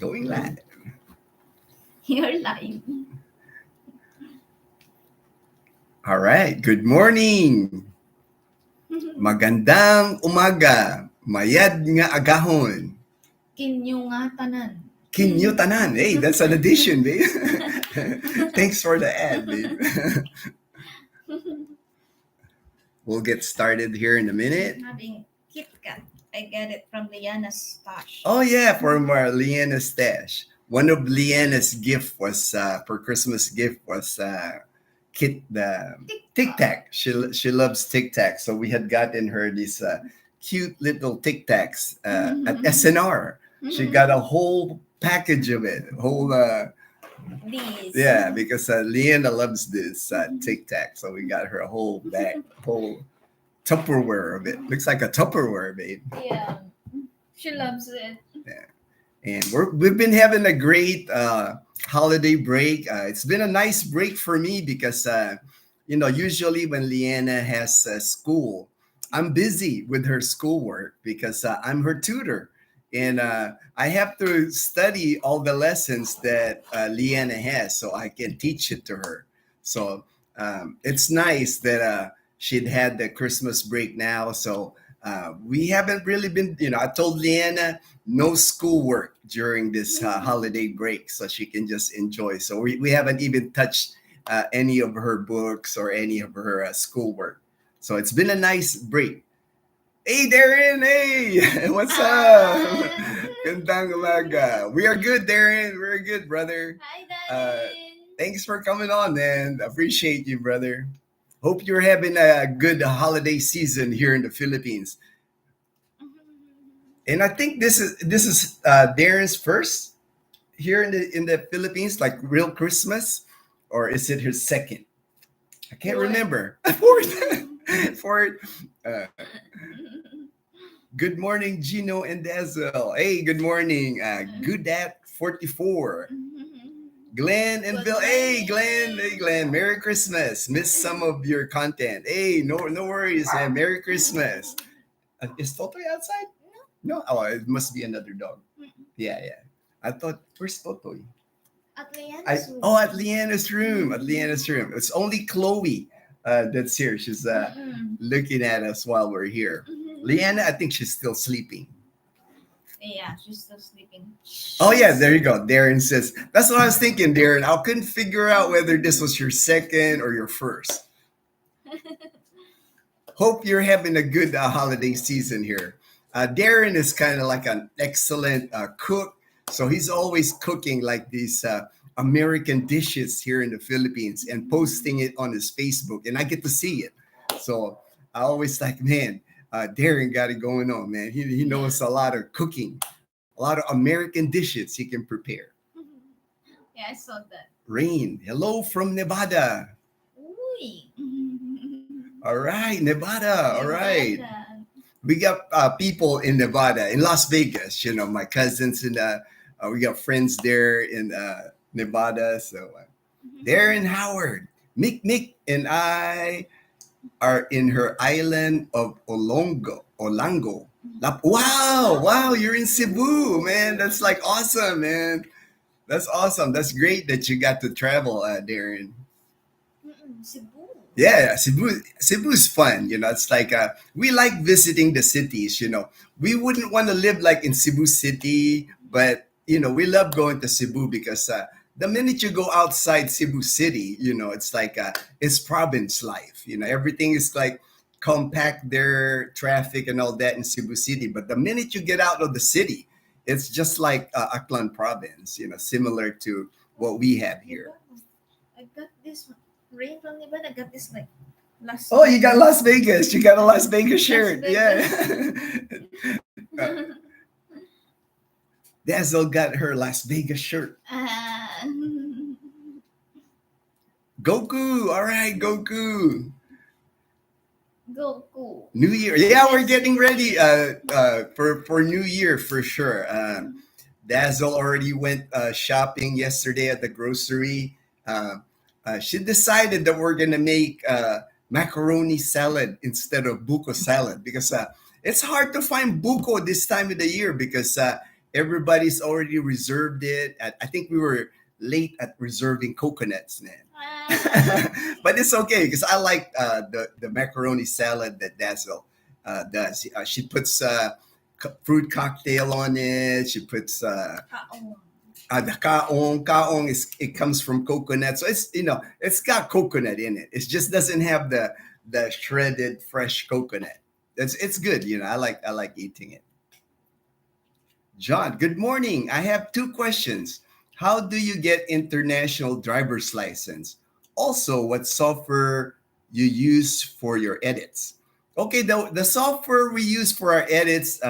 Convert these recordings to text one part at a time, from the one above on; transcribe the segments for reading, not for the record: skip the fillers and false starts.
Going live. You're live. All right. Good morning. Magandang umaga. Mayad nga agahon. Kinyo nga tanan. Kinyo tanan. Hey, that's an addition, babe. Thanks for the ad, babe. We'll get started here in a minute. Having Kit Kat. I get it from Liana's stash. Oh, yeah, from Leanna's stash. One of Leanna's gift was, for Christmas gift was the Tic Tac. She loves Tic Tac. So we had gotten her these cute little Tic Tacs at SNR. She got a whole package of it. These. Yeah, because Leanna loves this Tic Tac. So we got her a whole bag, whole Tupperware of it. Looks like a Tupperware, babe. Yeah. She loves it. Yeah. And we've been having a great holiday break. It's been a nice break for me because, usually when Leanna has school, I'm busy with her schoolwork because I'm her tutor. And I have to study all the lessons that Leanna has so I can teach it to her. So it's nice that she'd had the Christmas break now. So we haven't really been, I told Leanna no schoolwork during this holiday break so she can just enjoy. So we haven't even touched any of her books or any of her schoolwork. So it's been a nice break. Hey, Darren. Hey, what's up? Gandang umaga. We are good, Darren. We're good, brother. Hi, Darren. Thanks for coming on, man. Appreciate you, brother. Hope you're having a good holiday season here in the Philippines. And I think this is Darren's first here in the Philippines, like real Christmas, or is it his second? I can't remember. Fourth. Good morning, Gino and Dazel. Hey, good morning. Good at 44. Glenn and Bill. Hey, Glenn. Hey, Glenn. Merry Christmas. Missed some of your content. Hey, no worries, man. Merry Christmas. Is Toto outside? No. Oh, it must be another dog. Yeah. I thought, where's Toto? At Leanna's room. At Leanna's room. At Leanna's room. It's only Chloe that's here. She's looking at us while we're here. Leanna, I think she's still sleeping. Yeah, she's still sleeping. Oh, yeah, there you go. Darren says, that's what I was thinking, Darren. I couldn't figure out whether this was your second or your first. Hope you're having a good holiday season here. Darren is kind of like an excellent cook. So he's always cooking like these American dishes here in the Philippines and posting it on his Facebook. And I get to see it. So I always like, man, Darren got it going on, man. He knows a lot of cooking, a lot of American dishes he can prepare. Yeah, I saw that. Rain, hello from Nevada. Uy. All right, Nevada. All right. We got people in Nevada, in Las Vegas. My cousins and we got friends there in Nevada. So Darren Howard, Mick, and I are in her island of Olango. Wow, you're in Cebu, man. That's like awesome, man. That's awesome. That's great that you got to travel, Darren. Cebu. Yeah, Cebu's fun. It's like we like visiting the cities. We wouldn't want to live like in Cebu City, but we love going to Cebu because the minute you go outside Cebu City, it's like it's province life. Everything is like compact there, traffic and all that in Cebu City. But the minute you get out of the city, it's just like Aklan province, similar to what we have here. I got this Rain from Nevada. I got this like last. Oh, you got Las Vegas. You got a Las Vegas shirt. Yeah. Dazzle got her Las Vegas shirt. Goku. All right, Goku. New Year. Yeah, we're getting ready for New Year for sure. Dazzle already went shopping yesterday at the grocery. She decided that we're going to make macaroni salad instead of buko salad because it's hard to find buko this time of the year because Everybody's already reserved it. I think we were late at reserving coconuts, man. Ah, But it's okay because I like the macaroni salad that Dazzle does. She puts fruit cocktail on it. She puts kaong. the kaong. Kaong is it comes from coconut, so it's it's got coconut in it. It just doesn't have the shredded fresh coconut. It's good. I like eating it. John, good morning. I have two questions. How do you get international driver's license? Also, what software you use for your edits? Okay, the software we use for our edits,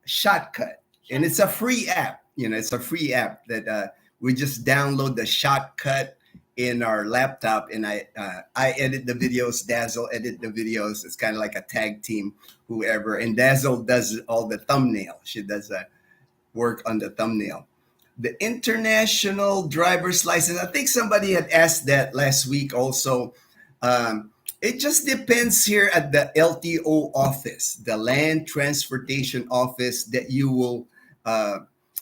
Shotcut, and it's a free app. It's a free app that we just download the Shotcut in our laptop, and I edit the videos. Dazzle edit the videos. It's kind of like a tag team, whoever, and Dazzle does all the thumbnail. She does work on the thumbnail. The international driver's license, I think somebody had asked that last week also. It just depends here at the LTO office, the Land Transportation Office, that you will,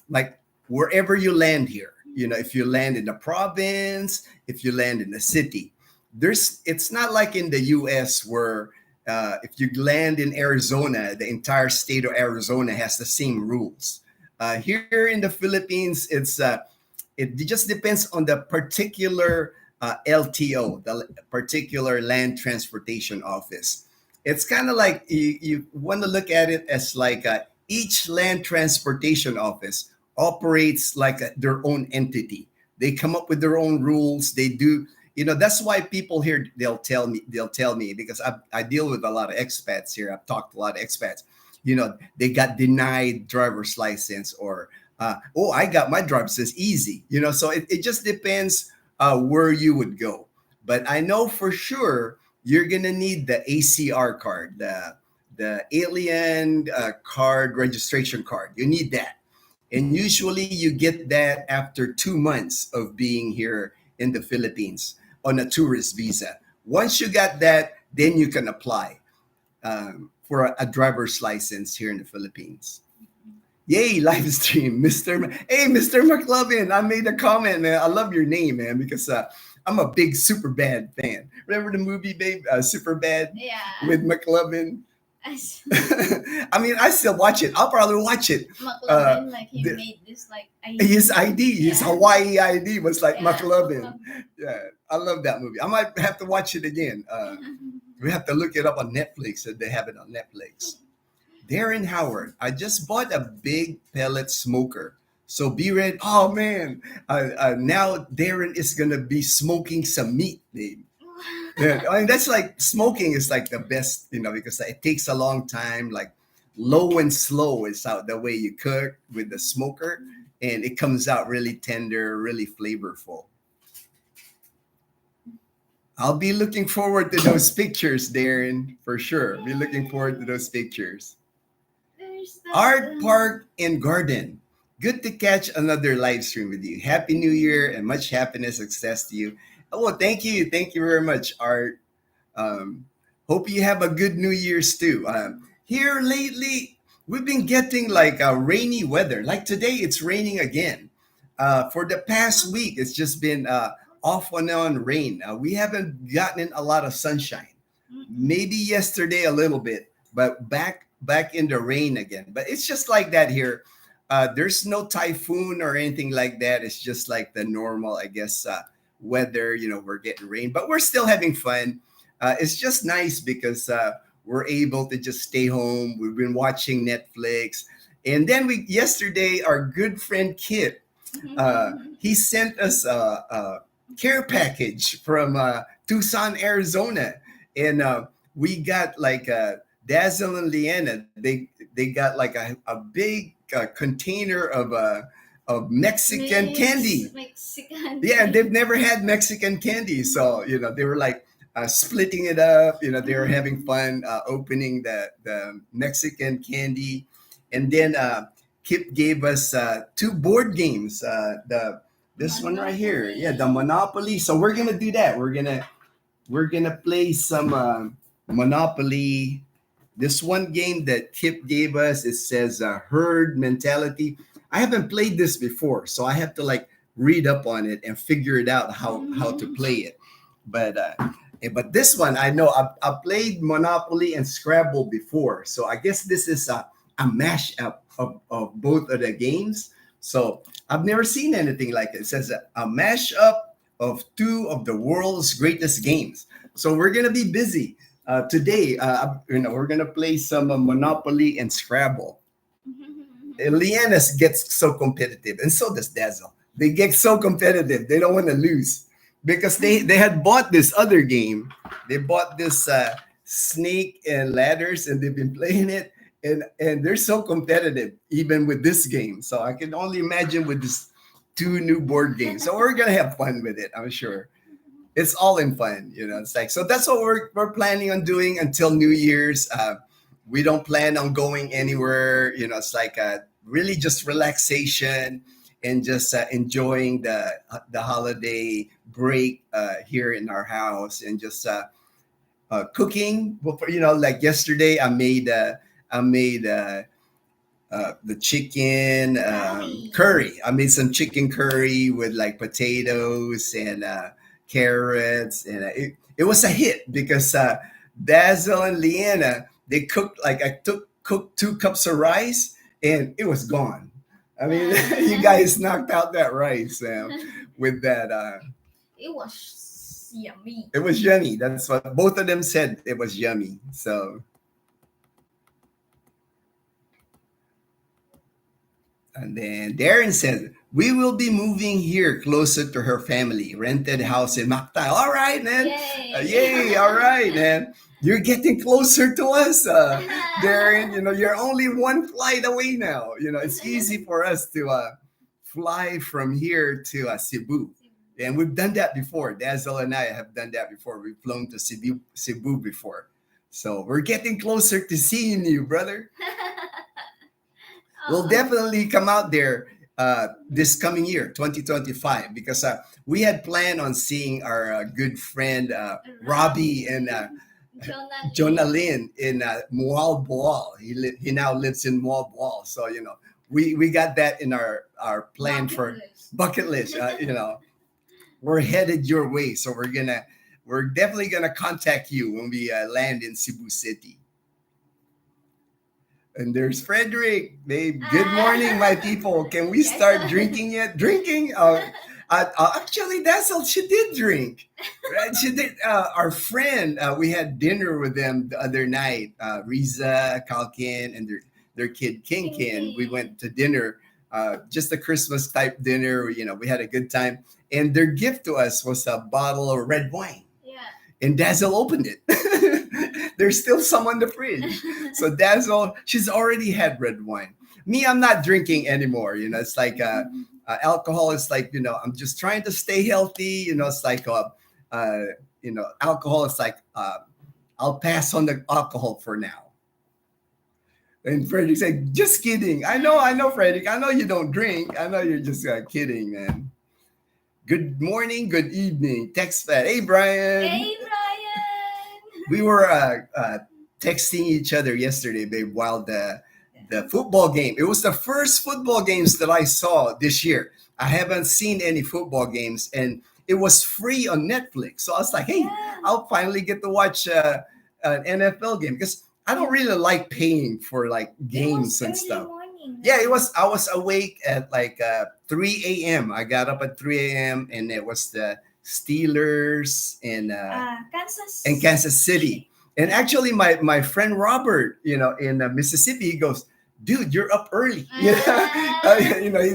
like, wherever you land here. If you land in the province, if you land in the city, it's not like in the US where if you land in Arizona, the entire state of Arizona has the same rules. Here in the Philippines, it just depends on the particular LTO, the particular Land Transportation Office. It's kind of like you want to look at it as like each Land Transportation Office operates like their own entity. They come up with their own rules. They do. That's why people here, they'll tell me because I deal with a lot of expats here. I've talked to a lot of expats. They got denied driver's license, or oh, I got my driver's license easy. So it just depends where you would go. But I know for sure you're gonna need the ACR card, the alien card registration card. You need that, and usually you get that after 2 months of being here in the Philippines on a tourist visa. Once you got that, then you can apply for a driver's license here in the Philippines. Yay, live stream, Hey, Mr. McLovin, I made a comment, man. I love your name, man, because I'm a big Super Bad fan. Remember the movie, babe, Super Bad Yeah. with McLovin? As I mean, I still watch it. I'll probably watch it. McLovin, like he the- made this like ID. His ID, his Yeah. Hawaii ID was like Yeah, McLovin. Yeah, I love that movie. I might have to watch it again. We have to look it up on Netflix if they have it on Netflix. Darren Howard, I just bought a big pellet smoker. So be ready. Oh man, now Darren is gonna be smoking some meat, babe. Yeah, I mean that's like smoking is like the best, because it takes a long time. Like low and slow is how the way you cook with the smoker, and it comes out really tender, really flavorful. I'll be looking forward to those pictures, Darren, for sure. Be looking forward to those pictures. There's that. Art Park and Garden. Good to catch another live stream with you. Happy New Year and much happiness, success to you. Oh, thank you. Thank you very much, Art. Hope you have a good New Year's too. Here lately, we've been getting like rainy weather. Like today, it's raining again. For the past week, it's just been off and on rain. We haven't gotten a lot of sunshine. Maybe yesterday a little bit, but back in the rain again. But it's just like that here. There's no typhoon or anything like that. It's just like the normal, I guess, weather. We're getting rain, but we're still having fun. It's just nice because we're able to just stay home. We've been watching Netflix, and then yesterday our good friend Kit, he sent us a care package from Tucson, Arizona, and we got like Dazzle and Leanna. They got like a big container of Mexican candy. Mexican. Yeah, and they've never had Mexican candy, so they were like splitting it up. They were having fun opening the Mexican candy, and then Kip gave us two board games. This one right here, yeah, the Monopoly. So we're gonna do that. We're gonna play some Monopoly. This one game that Kip gave us, it says herd mentality. I haven't played this before, so I have to like read up on it and figure it out how to Mhm. play it. But but this one I know I played Monopoly and Scrabble before, so I guess this is a mashup of both of the games. So I've never seen anything like it. It says a mashup of two of the world's greatest games. So we're gonna be busy today. We're gonna play some Monopoly and Scrabble. Leanna gets so competitive, and so does Dazzle. They get so competitive; they don't want to lose because they had bought this other game. They bought this Snake and Ladders, and they've been playing it, and they're so competitive even with this game. So I can only imagine with this two new board games. So we're gonna have fun with it, I'm sure. It's all in fun, it's like so. That's what we're planning on doing until New Year's. We don't plan on going anywhere. It's like really just relaxation and just enjoying the holiday break here in our house and just cooking. Well, like yesterday, I made the chicken curry. I made some chicken curry with like potatoes and carrots, and it was a hit because Dazzle and Leanna they cooked like I cooked 2 cups of rice and it was gone. I mean, you guys knocked out that rice with that. It was yummy. It was yummy. That's what both of them said. It was yummy. So and then Darren said, "We will be moving here closer to her family, rented house in Mactan." All right, man. Yay! Yay! All right, man. You're getting closer to us, Darren. You're only one flight away now. It's easy for us to fly from here to Cebu. And we've done that before. Dazzle and I have done that before. We've flown to Cebu before. So we're getting closer to seeing you, brother. We'll definitely come out there this coming year, 2025, because we had planned on seeing our good friend Robbie and Jonah Lynn in Mual Boal. He now lives in Mual Boal. So, we got that in our plan for bucket list. We're headed your way. So we're definitely gonna contact you when we land in Cebu City. And there's Frederick. Babe, good morning, my people. Can we start drinking yet? Drinking? Actually, that's all she did drink. Right? She did. Our friend, we had dinner with them the other night. Riza, Kalkin, and their kid, King Kin. We went to dinner, just a Christmas type dinner. We had a good time. And their gift to us was a bottle of red wine. Yeah. And Dazzle opened it. There's still some on the fridge. So Dazzle, she's already had red wine. Me, I'm not drinking anymore. It's like alcohol is like, I'm just trying to stay healthy. It's like, alcohol is like, I'll pass on the alcohol for now. And Frederick said, just kidding. I know, Frederick. I know you don't drink. I know you're just kidding, man. Good morning, good evening. Text that. Hey, Brian. Hey, Brian. We were texting each other yesterday, babe, while the football game. It was the first football games that I saw this year. I haven't seen any football games, and it was free on Netflix. So I was like, hey, I'll finally get to watch an NFL game because I don't really like paying for like games and stuff. Yeah, it was. I was awake at like 3 a.m. I got up at 3 a.m. and it was the Steelers and Kansas City. And actually, my friend Robert, in Mississippi, he goes, "Dude, you're up early." He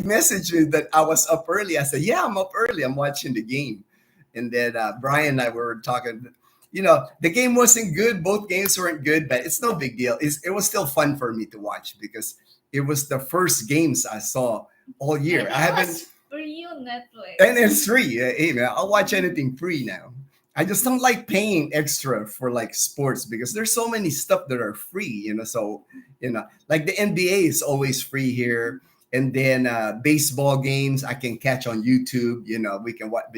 messaged me that I was up early. I said, "Yeah, I'm up early. I'm watching the game." And then Brian and I were talking. The game wasn't good. Both games weren't good, but it's no big deal. It was still fun for me to watch because it was the first games I saw all year. I haven't. Free on Netflix. And it's free. Hey man, I'll watch anything free now. I just don't like paying extra for like sports because there's so many stuff that are free. So like the NBA is always free here, and then baseball games I can catch on YouTube. We can what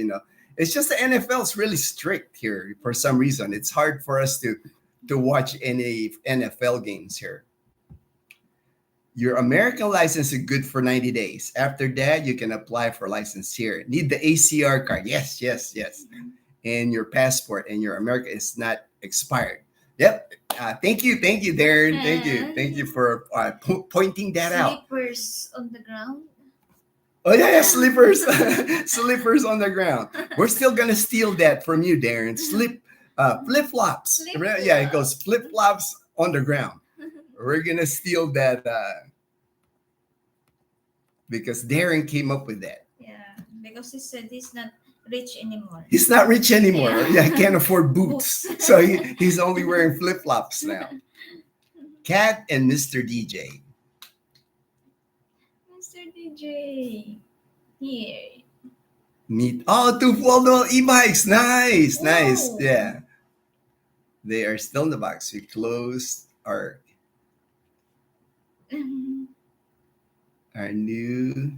It's just the NFL is really strict here for some reason. It's hard for us to watch any NFL games here. Your American license is good for 90 days. After that, you can apply for license here. Need the ACR card. Yes, yes, yes. And your passport and your America is not expired. Yep. Thank you, Darren. Thank you for pointing that out. Slippers on the ground. Oh yeah, yeah, slippers, slippers on the ground. We're still gonna steal that from you, Darren. Flip flops. Yeah, it goes flip flops on the ground. We're gonna steal that because Darren came up with that. Yeah, because he said he's not rich anymore. He's not rich anymore. Yeah. Yeah, can't afford boots, so he's only wearing flip flops now. Cat and Mr. DJ. Mr. DJ. Here. Meet two foldable e-bikes. Nice, nice. Whoa. Yeah. They are still in the box. We closed our new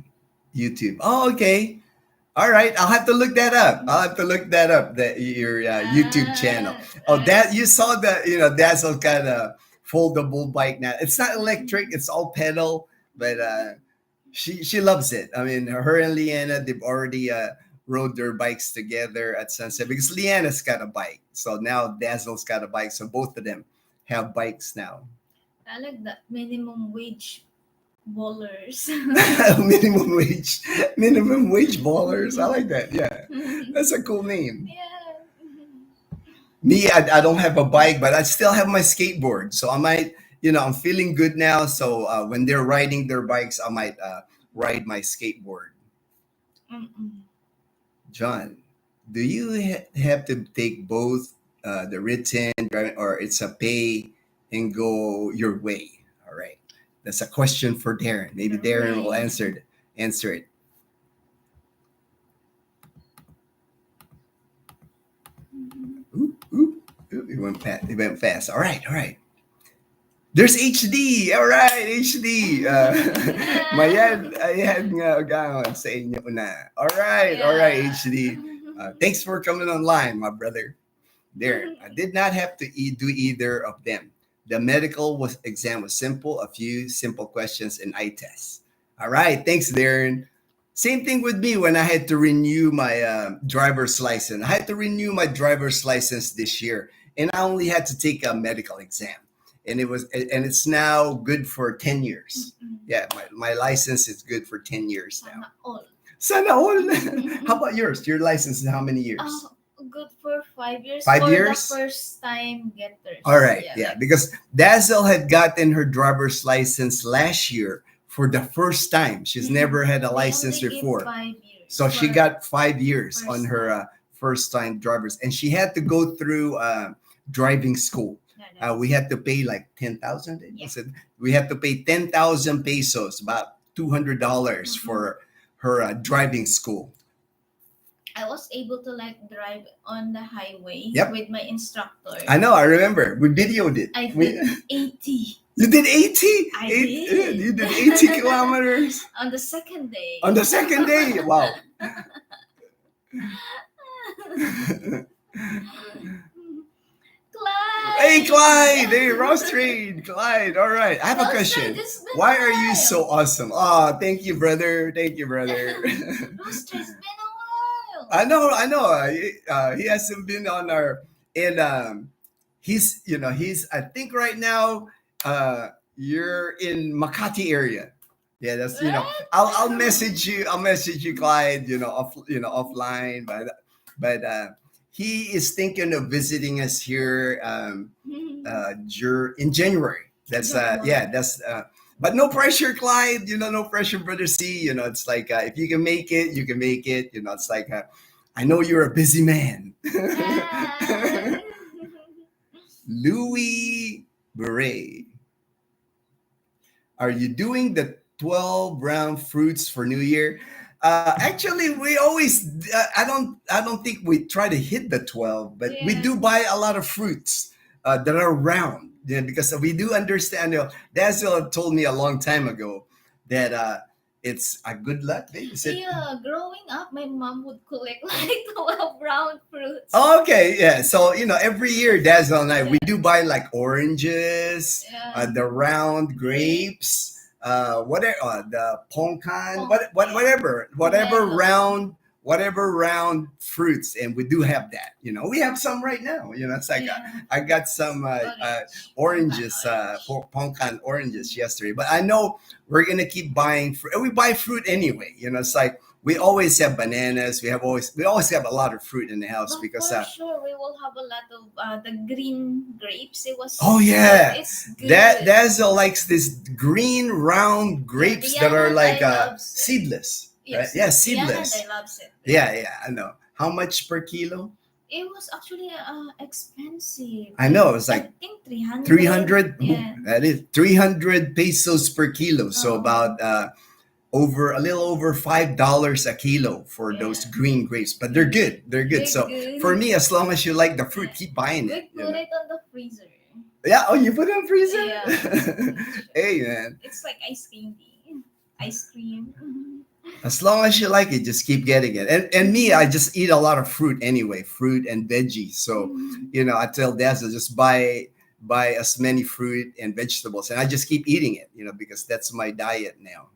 YouTube. Oh, okay. All right. I'll have to look that up. That your YouTube channel. Oh, that you saw the Dazel got a foldable bike now. It's not electric. It's all pedal, but she loves it. I mean, her and Leanna, they've already rode their bikes together at Sunset because Leanna's got a bike. So now Dazel's got a bike. So both of them have bikes now. I like that minimum wage ballers. minimum wage ballers. I like that. Yeah, that's a cool name. Yeah. Me, I don't have a bike, but I still have my skateboard. So I might, I'm feeling good now. So when they're riding their bikes, I might ride my skateboard. John, do you have to take both the written driving, or it's a pay and go your way? All right, that's a question for Darren. Maybe Darren will answer it. Ooh, it went fast. All right. There's HD. All right, HD. Ayan nga gawon sa inyo na. All right, HD. Thanks for coming online, my brother. There, I did not have to do either of them. The medical exam was simple, a few simple questions and eye tests. All right, thanks, Darren. Same thing with me when I had to renew my driver's license. I had to renew my driver's license this year, and I only had to take a medical exam. And it's now good for 10 years. Yeah, my license is good for 10 years now. Sana all. How about yours? Your license is how many years? Good for 5 years. 5 years? For the first time getters. All right, yeah, because Dazel had gotten her driver's license last year for the first time. She's never had a license before. 5 years. So she got 5 years on her first time driver's, and she had to go through driving school. We had to pay like 10,000. Yeah. We had to pay 10,000 pesos, about $200 for her driving school. I was able to drive on the highway with my instructor. I know, I remember. We videoed it. I did 80. You did 80? I did. You did 80 kilometers? On the second day. On the second day? Wow. Clyde. Hey, Clyde. Hey, Ross Trade. Clyde. All right. I have a question. Why are you so awesome? Oh, thank you, brother. Ross Trade's been a while. I know. He hasn't been on our, and he's I think right now, you're in Makati area. Yeah, that's I'll message you. Clyde. Offline, but he is thinking of visiting us here in January. That's but no pressure, Clyde. No pressure, brother C. It's like if you can make it, you can make it. It's like I know you're a busy man. Louis Beret, are you doing the 12 brown fruits for New Year? Actually, we always I don't think we try to hit the 12, but we do buy a lot of fruits that are round, because we do understand. Dazel told me a long time ago that it's a good luck day. Growing up, my mom would collect 12 brown fruits. Oh, okay, yeah. So every year, Dazel and I we do buy like oranges, the round grapes. whatever, the pongkan, whatever Pomelo. round, whatever round fruits, and we do have that. We have some right now. It's like Yeah. I got some Orange. Pongkan oranges, orange. pongkan oranges yesterday, but I know we're gonna keep buying fruit. We buy fruit anyway. It's like we always have bananas. We always have a lot of fruit in the house But because for sure, we will have a lot of the green grapes. oh yeah, It's that good. Dazel likes this green round Yeah, grapes that are Diana like Dai loves it. seedless, right? Yes, Yeah, Diana seedless. Dai loves it. Yeah, yeah, I know. How much per kilo? It was actually expensive. I know it's I like think 300. 300. Yeah. That is 300 pesos per kilo. So Oh, about over a little over $5 a kilo for those yeah. green grapes, but they're Yeah. good. They're good. They're So for good. me, as long as you like the fruit, Yeah. keep buying We it. put it on the freezer. Yeah. Oh, you put it in Yeah. freezer. Hey man, It's like ice candy. Ice cream. as long as you like it, just keep getting it. And me, I just eat a lot of fruit anyway, fruit and veggies. So I tell Dazzle just buy as many fruit and vegetables, and I just keep eating it. Because that's my diet now.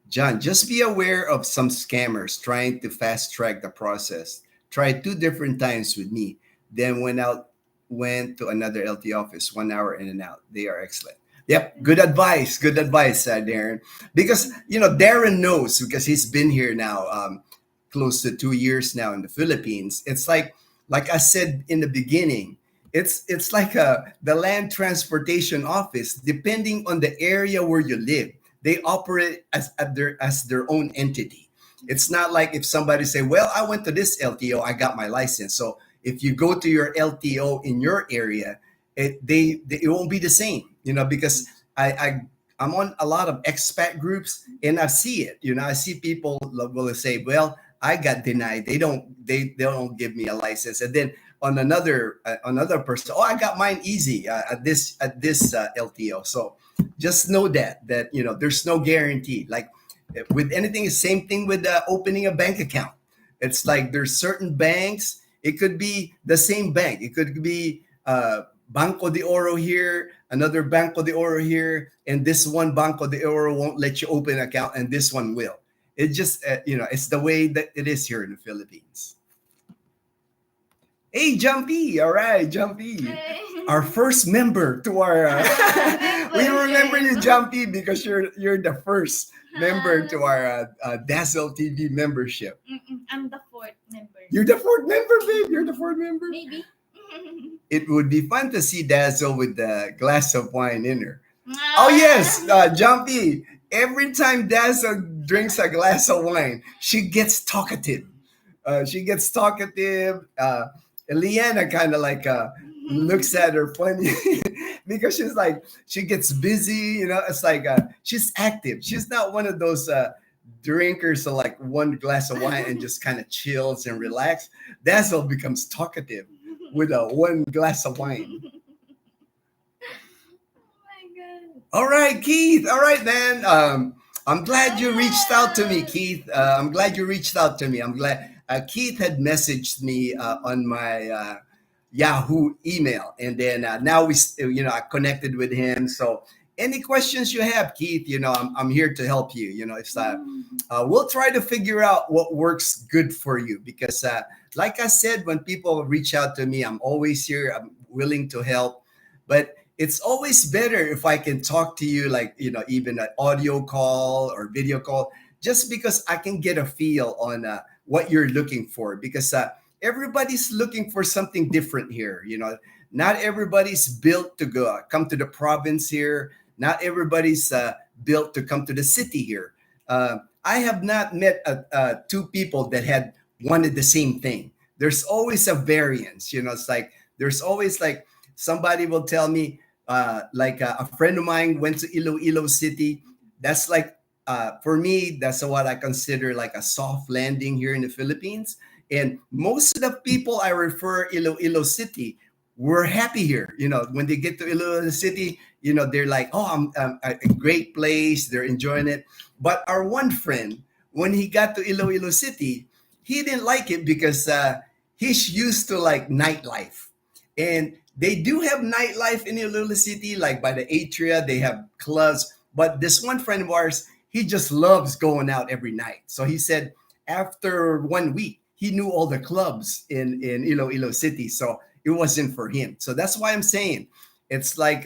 John, just be aware of some scammers trying to fast track the process. Tried two different times with me, then went to another LT office, 1 hour in and out. They are excellent. Yep, good advice. Good advice, Darren. Because Darren knows because he's been here now, close to 2 years now in the Philippines. It's like I said in the beginning, it's like the land transportation office. Depending on the area where you live, they operate as their own entity. It's not like if somebody say, "Well, I went to this LTO, I got my license." So if you go to your LTO in your area, it won't be the same, because I'm on a lot of expat groups and I see it. I see people will say, "Well, I got denied. They don't give me a license," and then on another person, "Oh, I got mine easy at this LTO." So just know that there's no guarantee. Like with anything, the same thing with opening a bank account. It's like there's certain banks. It could be the same bank. It could be Banco de Oro here, another Banco de Oro here, and this one Banco de Oro won't let you open an account, and this one will. It just it's the way that it is here in the Philippines. Hey, Jumpy! All right, Jumpy. Hey. Our first member to our. We remember you, Jumpy, because you're the first member to our Dazel TV membership. I'm the fourth member. You're the fourth member, babe. You're the fourth member. Maybe. It would be fun to see Dazzle with the glass of wine in her. Oh yes, Jumpy. Every time Dazzle drinks a glass of wine, she gets talkative. Leanna kind of like looks at her funny because she gets busy. It's like she's active. She's not one of those drinkers of like one glass of wine and just kind of chills and relax. Dazzle becomes talkative with a one glass of wine. Oh my god. All right, Keith. All right, man. I'm glad you reached out to me, Keith. I'm glad you reached out to me. I'm glad Keith had messaged me on my Yahoo email, and then now I connected with him. So any questions you have, Keith, I'm here to help you. We'll try to figure out what works good for you because, like I said, when people reach out to me, I'm always here. I'm willing to help, but it's always better if I can talk to you, like even an audio call or video call, just because I can get a feel on what you're looking for. Because everybody's looking for something different here. Not everybody's built to come to the province here. Not everybody's built to come to the city here. I have not met two people that had wanted the same thing. There's always a variance. It's like there's always like somebody will tell me, a friend of mine went to Iloilo City. That's like for me, that's what I consider like a soft landing here in the Philippines. And most of the people I refer Iloilo City were happy here. When they get to Iloilo City, they're like, "Oh, I'm a great place." They're enjoying it. But our one friend, when he got to Iloilo City, he didn't like it because he's used to like nightlife. And They do have nightlife in Iloilo City, like by the Atria, they have clubs. But this one friend of ours, he just loves going out every night. So he said after 1 week, he knew all the clubs in Iloilo City. So it wasn't for him. So that's why I'm saying it's like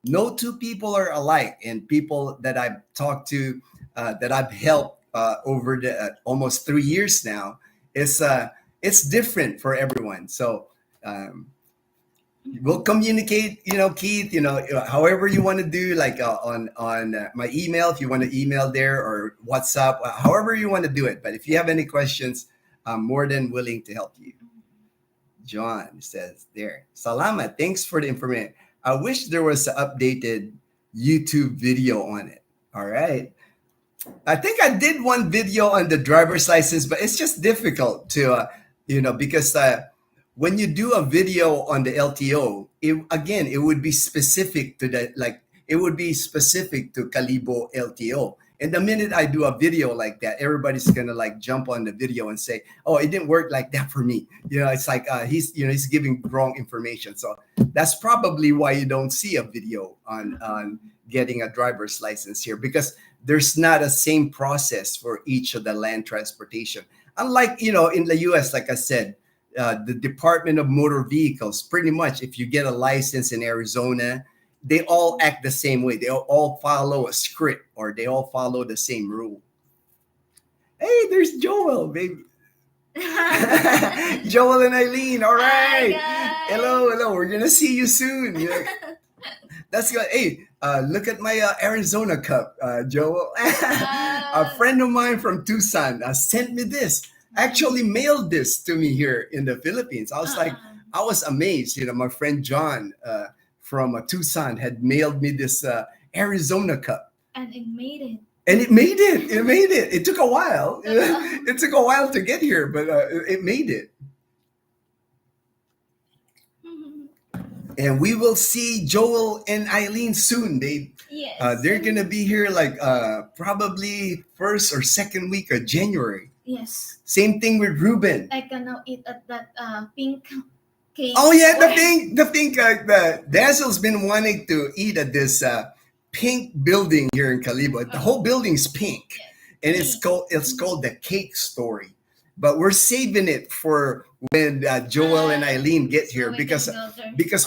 no two people are alike. And people that I've talked to, that I've helped over the almost 3 years now, it's different for everyone. So we'll communicate, Keith, however you want to do, like on my email, if you want to email there, or WhatsApp, however you want to do it. But if you have any questions, I'm more than willing to help you. John says there, Salamat, thanks for the information. I wish there was an updated YouTube video on it. All right. I think I did one video on the driver's license, but it's just difficult to, because when you do a video on the LTO, it would be specific to that, like it would be specific to Calibo LTO. And the minute I do a video like that, everybody's gonna like jump on the video and say, "Oh, it didn't work like that for me." It's like he's giving wrong information. So that's probably why you don't see a video on getting a driver's license here, because there's not a same process for each of the land transportation. Unlike in the U.S., like I said, the Department of Motor Vehicles, pretty much, if you get a license in Arizona, they all act the same way. They all follow a script, or they all follow the same rule. Hey, there's Joel, baby. Joel and Eileen. All right. Hi, Hello. We're gonna see you soon. That's good. Hey, look at my Arizona cup, Joel. A friend of mine from Tucson sent me this. Actually mailed this to me here in the Philippines. I was amazed. My friend John from Tucson had mailed me this Arizona cup. And it made it. It made it. It took a while. It took a while to get here, but it made it. And we will see Joel and Eileen soon. Yes. They're gonna be here like probably first or second week of January. Yes. Same thing with Ruben. I can now eat at that pink cake. Oh yeah, the pink. The Dazel's been wanting to eat at this pink building here in Calibo. The whole building's pink, and it's called the Cake Story. But we're saving it for when Joel and Eileen get here, because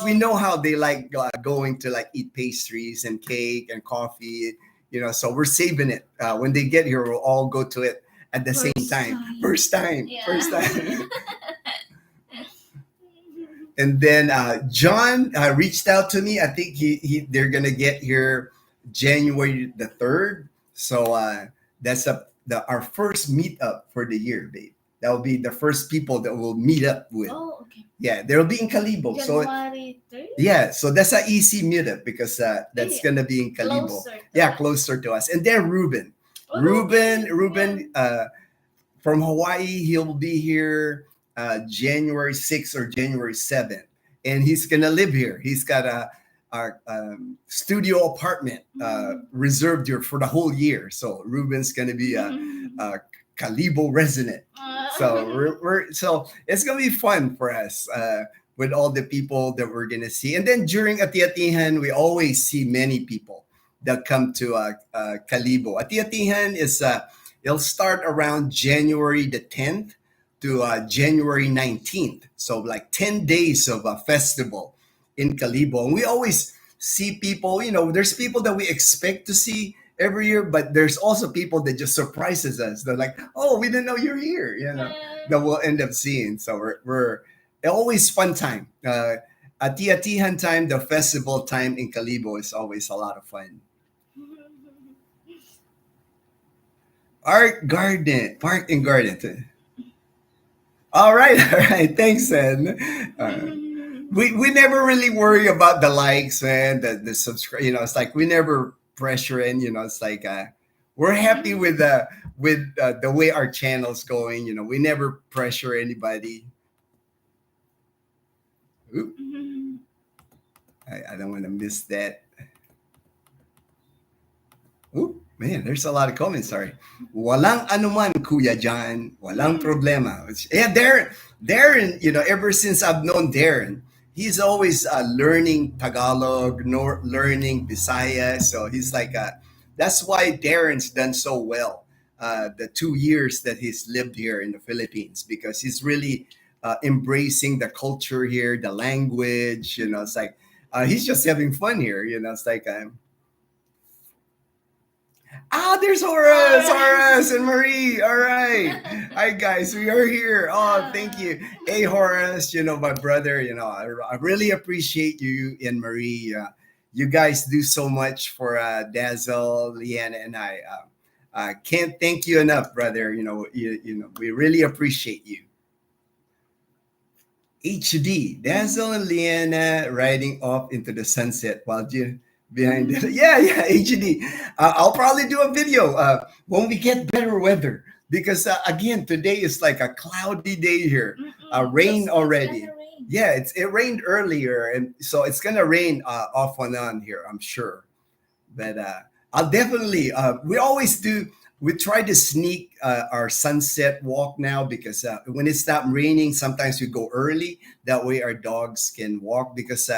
we know how they like going to like eat pastries and cake and coffee. So we're saving it. When they get here, we'll all go to it at the same time. First time. And then John reached out to me. I think they're gonna get here January the 3rd. So that's our first meetup for the year, babe. That will be the first people that we'll meet up with. Oh, okay. Yeah, they'll be in Calibo. January 3rd? Yeah, so that's an easy meetup, because that's gonna be in Calibo. Closer to us. And then Ruben. Ruben from Hawaii, he'll be here January 6th or January 7th. And he's going to live here. He's got a studio apartment reserved here for the whole year. So Ruben's going to be a Calibo resident. So so it's going to be fun for us with all the people that we're going to see. And then during Ati-Atihan, we always see many people that come to Calibo. Ati-Atihan is it'll start around January the 10th to January 19th. So like 10 days of a festival in Calibo. And we always see people, there's people that we expect to see every year, but there's also people that just surprises us. They're like, "Oh, we didn't know you're here," that we'll end up seeing. So we're always fun time. Ati-Atihan time, the festival time in Calibo is always a lot of fun. Park and garden. All right. Thanks, Ed. We never really worry about the likes, man. The subscribe. It's like we never pressure in. It's like we're happy with the way our channel's going. We never pressure anybody. Oop. I don't want to miss that. Oop. Man, there's a lot of comments. Sorry. Walang anuman, Kuya John. Walang problema. Yeah, Darren, ever since I've known Darren, he's always learning Tagalog, nor learning Bisaya. So he's like, that's why Darren's done so well the 2 years that he's lived here in the Philippines, because he's really embracing the culture here, the language. You know, it's like he's just having fun here. You know, it's like there's Horace and Marie. All right. Hi, guys. We are here. Oh, thank you. Hey, Horace, you know, my brother, you know, I really appreciate you and Marie. You guys do so much for Dazzle, Leanna, and I. I can't thank you enough, brother. You know, we really appreciate you. HD, Dazzle and Leanna riding off into the sunset while you behind it. Yeah, HD. I'll probably do a video when we get better weather, because again, today is like a cloudy day here. Rain already. Rain. Yeah, it rained earlier, and so it's gonna rain off and on here, I'm sure. But I'll definitely. We always do. We try to sneak our sunset walk now, because when it stopped raining, sometimes we go early. That way, our dogs can walk, because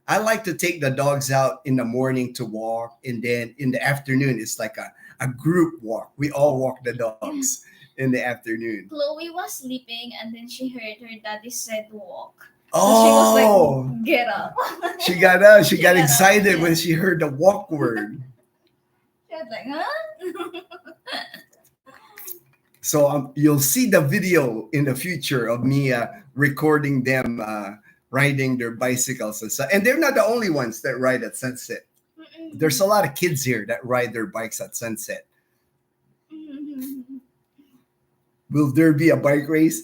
I like to take the dogs out in the morning to walk, and then in the afternoon, it's like a group walk. We all walk the dogs in the afternoon. Chloe was sleeping, and then she heard her daddy said walk. So she was like, get up. She got up. She got excited when she heard the walk word. She was like, huh? So you'll see the video in the future of me recording them riding their bicycles. And they're not the only ones that ride at sunset. There's a lot of kids here that ride their bikes at sunset. Will there be a bike race?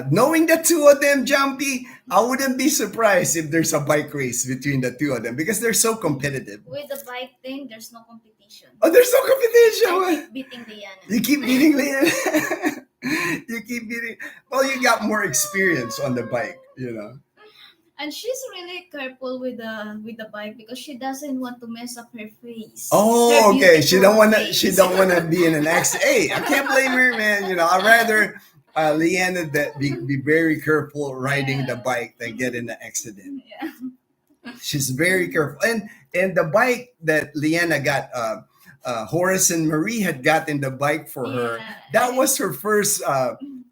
Knowing the two of them, Jumpy, I wouldn't be surprised if there's a bike race between the two of them, because they're so competitive. With the bike thing, there's no competition. Oh, there's no competition. I keep beating Liana. You keep beating Liana. You keep beating. Well, you got more experience on the bike, you know. And she's really careful with the bike, because she doesn't want to mess up her face. Oh, okay. She don't want to be in an accident. Hey, I can't blame her, man. You know, I'd rather Leanna that be very careful riding the bike than get in an accident. Yeah. She's very careful, and the bike that Leanna got, Horace and Marie had gotten the bike for her. That was her first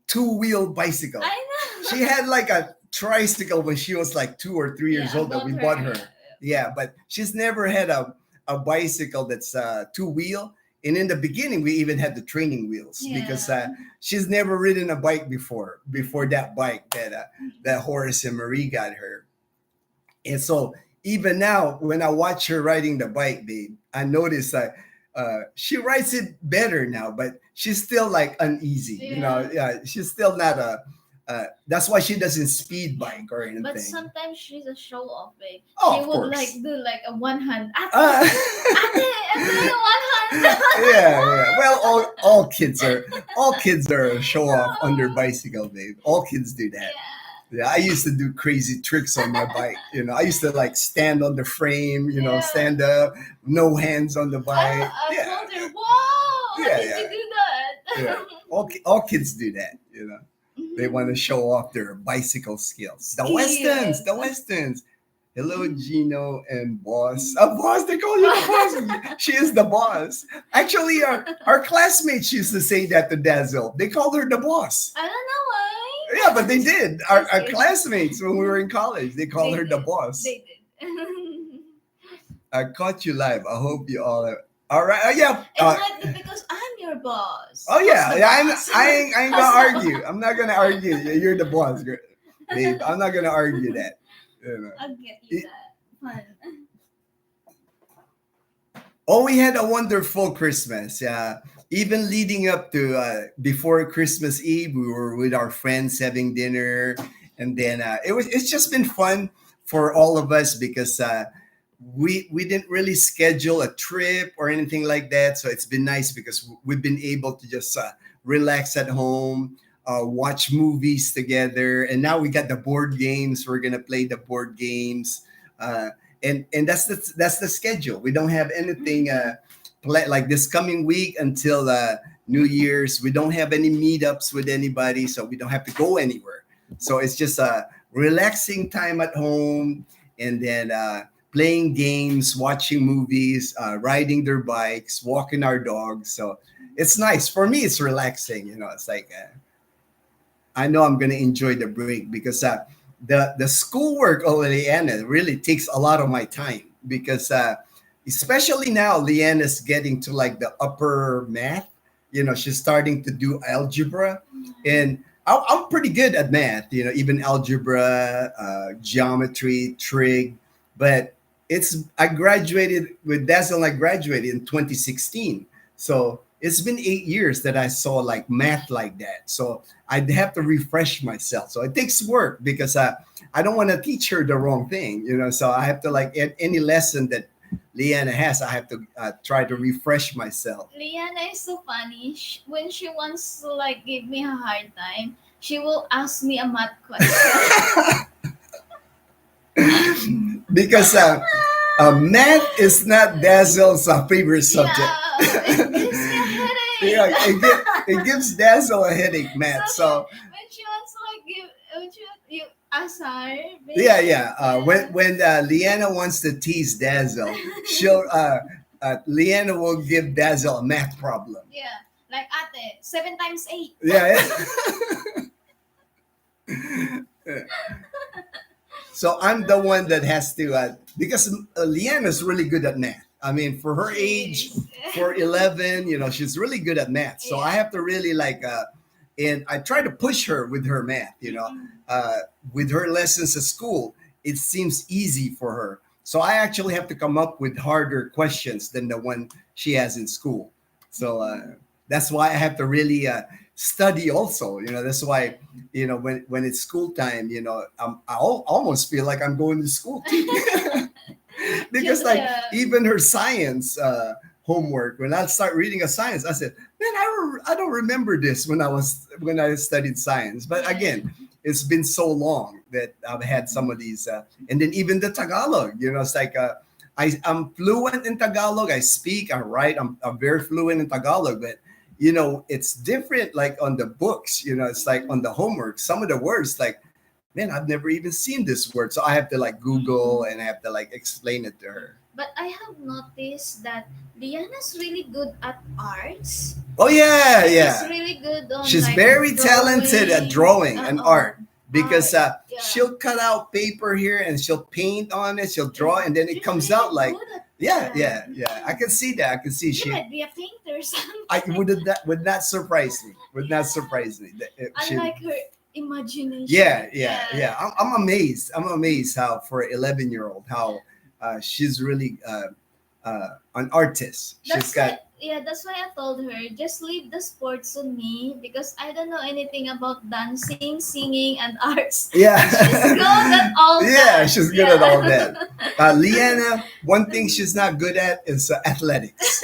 two-wheel bicycle. I know. She had like a tricycle when she was like 2 or 3 years old that we bought her. Yeah, but she's never had a bicycle that's two-wheel. And in the beginning, we even had the training wheels, because she's never ridden a bike before that bike that Horace and Marie got her. And so even now, when I watch her riding the bike, babe, I notice that she rides it better now, but she's still like uneasy. Yeah. You know, she's still not that's why she doesn't speed bike or anything. But sometimes she's a show off, babe. Oh, she would like do like a one hand. Yeah. Well, all kids are a show off on their bicycle, babe. All kids do that. Yeah, I used to do crazy tricks on my bike. You know, I used to like stand on the frame, you know, stand up, no hands on the bike. I told her, whoa, how did you do that? Yeah. All kids do that, you know. They want to show off their bicycle skills. The Westons. Hello, Gino and Boss. Boss, they call you the boss. She is the boss. Actually, our classmates used to say that to Dazzle. They called her the boss. I don't know why. Yeah, but they did. Our classmates when we were in college, they called her the boss. They did. I caught you live. I hope you all are. All right. Yeah. Exactly, because I'm your boss. Oh yeah. I ain't gonna argue. I'm not gonna argue. You're the boss, babe. I'm not gonna argue that. You know. I'll get you that. Fun. Oh, we had a wonderful Christmas. Yeah. Even leading up to before Christmas Eve, we were with our friends having dinner, and then it's just been fun for all of us, because we didn't really schedule a trip or anything like that. So it's been nice because we've been able to just relax at home, watch movies together. And now we got the board games. We're going to play the board games. And that's the schedule. We don't have anything like this coming week until New Year's. We don't have any meetups with anybody, so we don't have to go anywhere. So it's just relaxing time at home, and then playing games, watching movies, riding their bikes, walking our dogs. So it's nice for me. It's relaxing. It's like I know I'm gonna enjoy the break because the schoolwork of Leanna really takes a lot of my time because especially now Leanna's getting to like the upper math. She's starting to do algebra, and I'm pretty good at math. Even algebra, geometry, trig. But I graduated with Dazel. I graduated in 2016, so it's been 8 years that I saw like math like that. So I'd have to refresh myself. So it takes work because I don't want to teach her the wrong thing. So I have to like any lesson that Leanna has, I have to try to refresh myself. Liana is so funny. When she wants to like give me a hard time, she will ask me a math question. Because math is not Dazel's favorite subject. Yeah, it gives me a headache. It gives Dazel a headache, math. So when she wants to like you ask her. Yeah. When Leanna wants to tease Dazel, she'll Leanna will give Dazel a math problem. Yeah, like ate 7 times 8. Yeah. So I'm the one that has to because Leanna's really good at math. I mean, for her age, for 11, she's really good at math. So I have to really like, and I try to push her with her math. With her lessons at school, it seems easy for her. So I actually have to come up with harder questions than the one she has in school. So that's why I have to really study also. That's why when it's school time, I almost feel like I'm going to school too. Because like even her science homework, when I start reading a science, I said, man, I don't remember this when I studied science. But again, it's been so long that I've had some of these and then even the Tagalog, it's like I'm fluent in Tagalog. I speak, I write, I'm very fluent in Tagalog, but it's different like on the books. It's like on the homework, some of the words like, man, I've never even seen this word. So I have to like Google and I have to like explain it to her. But I have noticed that Diana's really good at arts. Oh yeah. She's really good on She's like very drawing. talented at drawing and art because Yeah. she'll cut out paper here and she'll paint on it, she'll draw, and then it comes out like yeah. I can see that. I can see she might be a painter or something. I would not surprise me. Would not surprise me. I like her imagination. Yeah. I'm amazed. I'm amazed how for an 11-year-old how she's really an artist. That's why I told her just leave the sports to me because I don't know anything about dancing, singing, and arts. Yeah, she's good at all. Yeah, she's good at all that. Leanna, one thing she's not good at is athletics.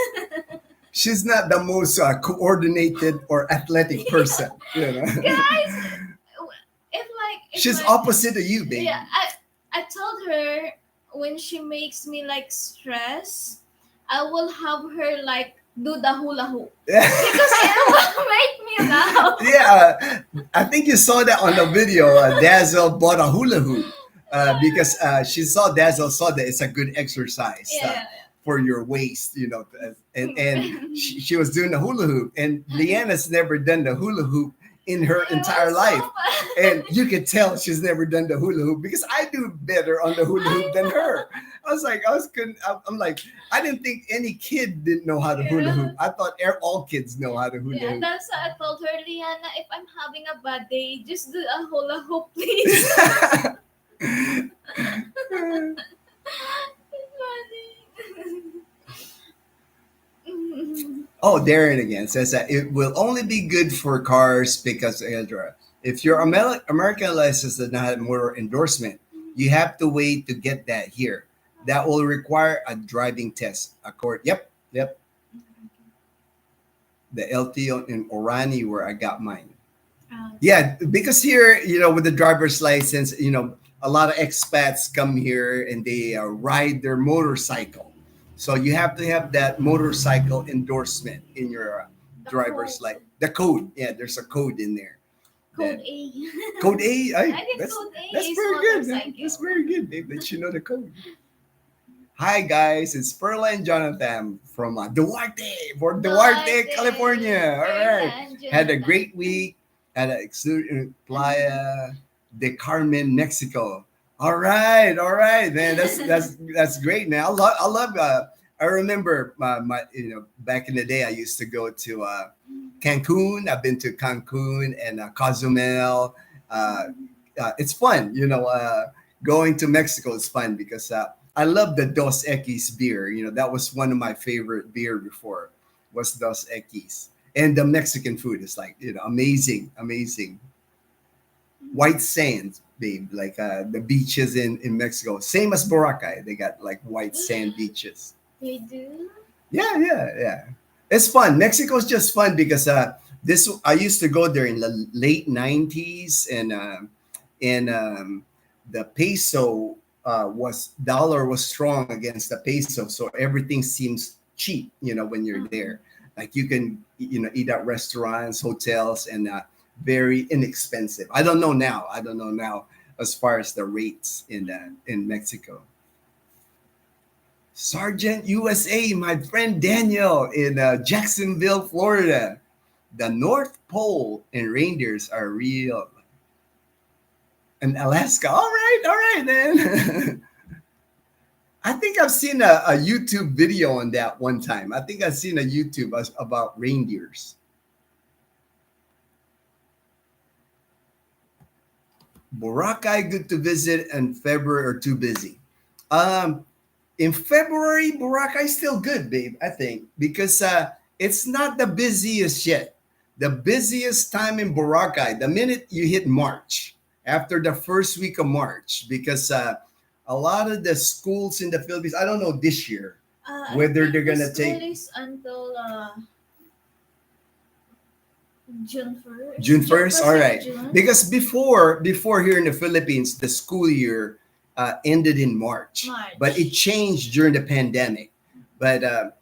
She's not the most coordinated or athletic person. Guys, she's opposite of you, baby. Yeah, I told her when she makes me like stress, I will have her like do the hula hoop because it will make me laugh. Yeah, I think you saw that on the video. Dazel bought a hula hoop because Dazel saw that it's a good exercise for your waist, and she was doing the hula hoop, and Leanna's never done the hula hoop in her entire life. And you could tell she's never done the hula hoop because I do better on the hula hoop than her. I'm like, I didn't think any kid didn't know how to hula hoop. I thought all kids know how to hula hoop. That's why I told her, Liana, if I'm having a bad day, just do a hula hoop, please. It's funny. Oh, Darren again says that it will only be good for cars because if your American license does not have motor endorsement, you have to wait to get that here. That will require a driving test. Yep. The LTO in Orani where I got mine. Yeah, because here, with the driver's license, a lot of expats come here and they ride their motorcycle. So you have to have that motorcycle endorsement in your driver's license. The code, there's a code in there. Code That A. code A. I think That's code A that's is very good. That's motorcycle. very good, babe. That you know the code. Hi guys, it's Perla and Jonathan from Duarte, for Duarte, Duarte, California. All Perla right, and had a Jonathan. great week at Playa de Carmen, Mexico. All right, man. That's great, man. I love. I remember my back in the day, I used to go to Cancun. I've been to Cancun and Cozumel. Uh, it's fun, going to Mexico is fun because I love the Dos Equis beer. That was one of my favorite beer before was Dos Equis. And the Mexican food is like, amazing, amazing. White sands, babe, like the beaches in Mexico. Same as Boracay. They got like white sand beaches. They do? Yeah, yeah, yeah. It's fun. Mexico's just fun because this I used to go there in the late '90s, and the peso was dollar was strong against the peso, so everything seems cheap. When you're there, like you can eat at restaurants, hotels, and very inexpensive. I don't know now. I don't know now as far as the rates in Mexico. Sergeant USA, my friend Daniel in Jacksonville, Florida. The North Pole and reindeers are real. And Alaska. All right, then. I think I've seen a YouTube video on that one time. I think I've seen a YouTube about reindeers. Boracay, good to visit, and February or too busy. In February, Boracay is still good, babe, I think, because it's not the busiest yet. The busiest time in Boracay, the minute you hit March, after the first week of March, because a lot of the schools in the Philippines, I don't know this year, whether they're going to take is until June 1st. June 1st, all right. June. Because before here in the Philippines, the school year ended in March, but it changed during the pandemic. But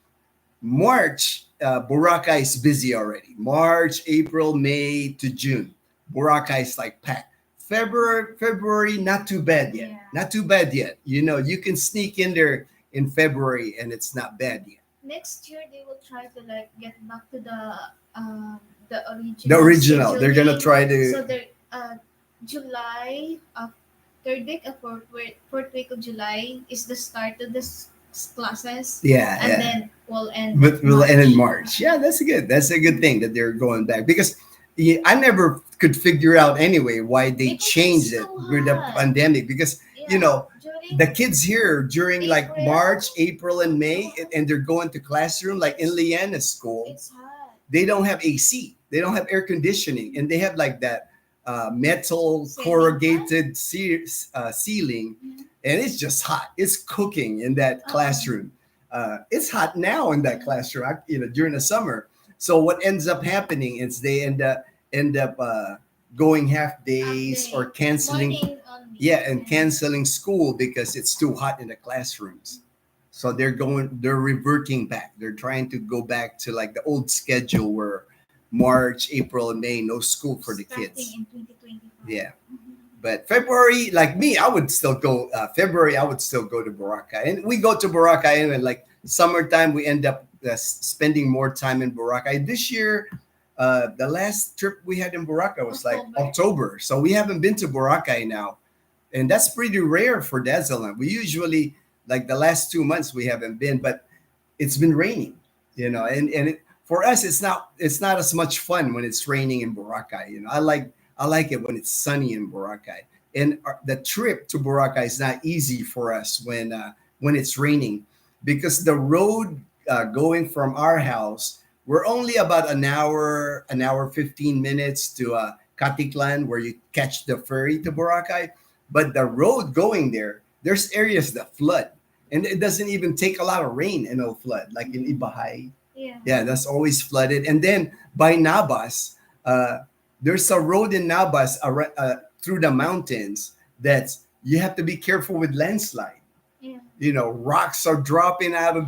March, Boracay is busy already. March, April, May to June, Boracay is like packed. February, not too bad yet. Yeah. Not too bad yet. You can sneak in there in February, and it's not bad yet. Next year they will try to like get back to the original. The original. They're gonna try to. So they're July third week or fourth week of July is the start of this classes. Yeah, and yeah. then we'll end. But we'll end in March. Yeah, that's good. That's a good thing that they're going back because I never could figure out anyway why they Because changed it's it so with the hot. pandemic because During the kids here during like April. March, April, and May, and they're going to classroom like in Liana's school. it's hot. They don't have AC. They don't have air conditioning, and they have like that metal Ceiling corrugated ceiling, and it's just hot. It's cooking in that classroom. It's hot now in that classroom, during the summer. So what ends up happening is they end up going half days Half day. or canceling. Morning only. Yeah, and canceling school because it's too hot in the classrooms. So they're reverting back. They're trying to go back to like the old schedule where March, April, and May, no school for the Starting kids. in 2025. Yeah. But February, like me, I would still go. February, I would still go to Boracay, and we go to Boracay, and like summertime, we end up spending more time in Boracay. This year, the last trip we had in Boracay was like October, so we haven't been to Boracay now, and that's pretty rare for Dazel. We usually like the last 2 months we haven't been, but it's been raining, for us, it's not as much fun when it's raining in Boracay. I like it when it's sunny in Boracay. And the trip to Boracay is not easy for us when it's raining because the road going from our house, we're only about an hour 15 minutes to Katiklan where you catch the ferry to Boracay. But the road going there's areas that flood. And it doesn't even take a lot of rain and it'll flood, like in Ibahay. Yeah, that's always flooded. And then by Nabas, there's a road in Nabas through the mountains that you have to be careful with landslide. Yeah. Rocks are dropping out of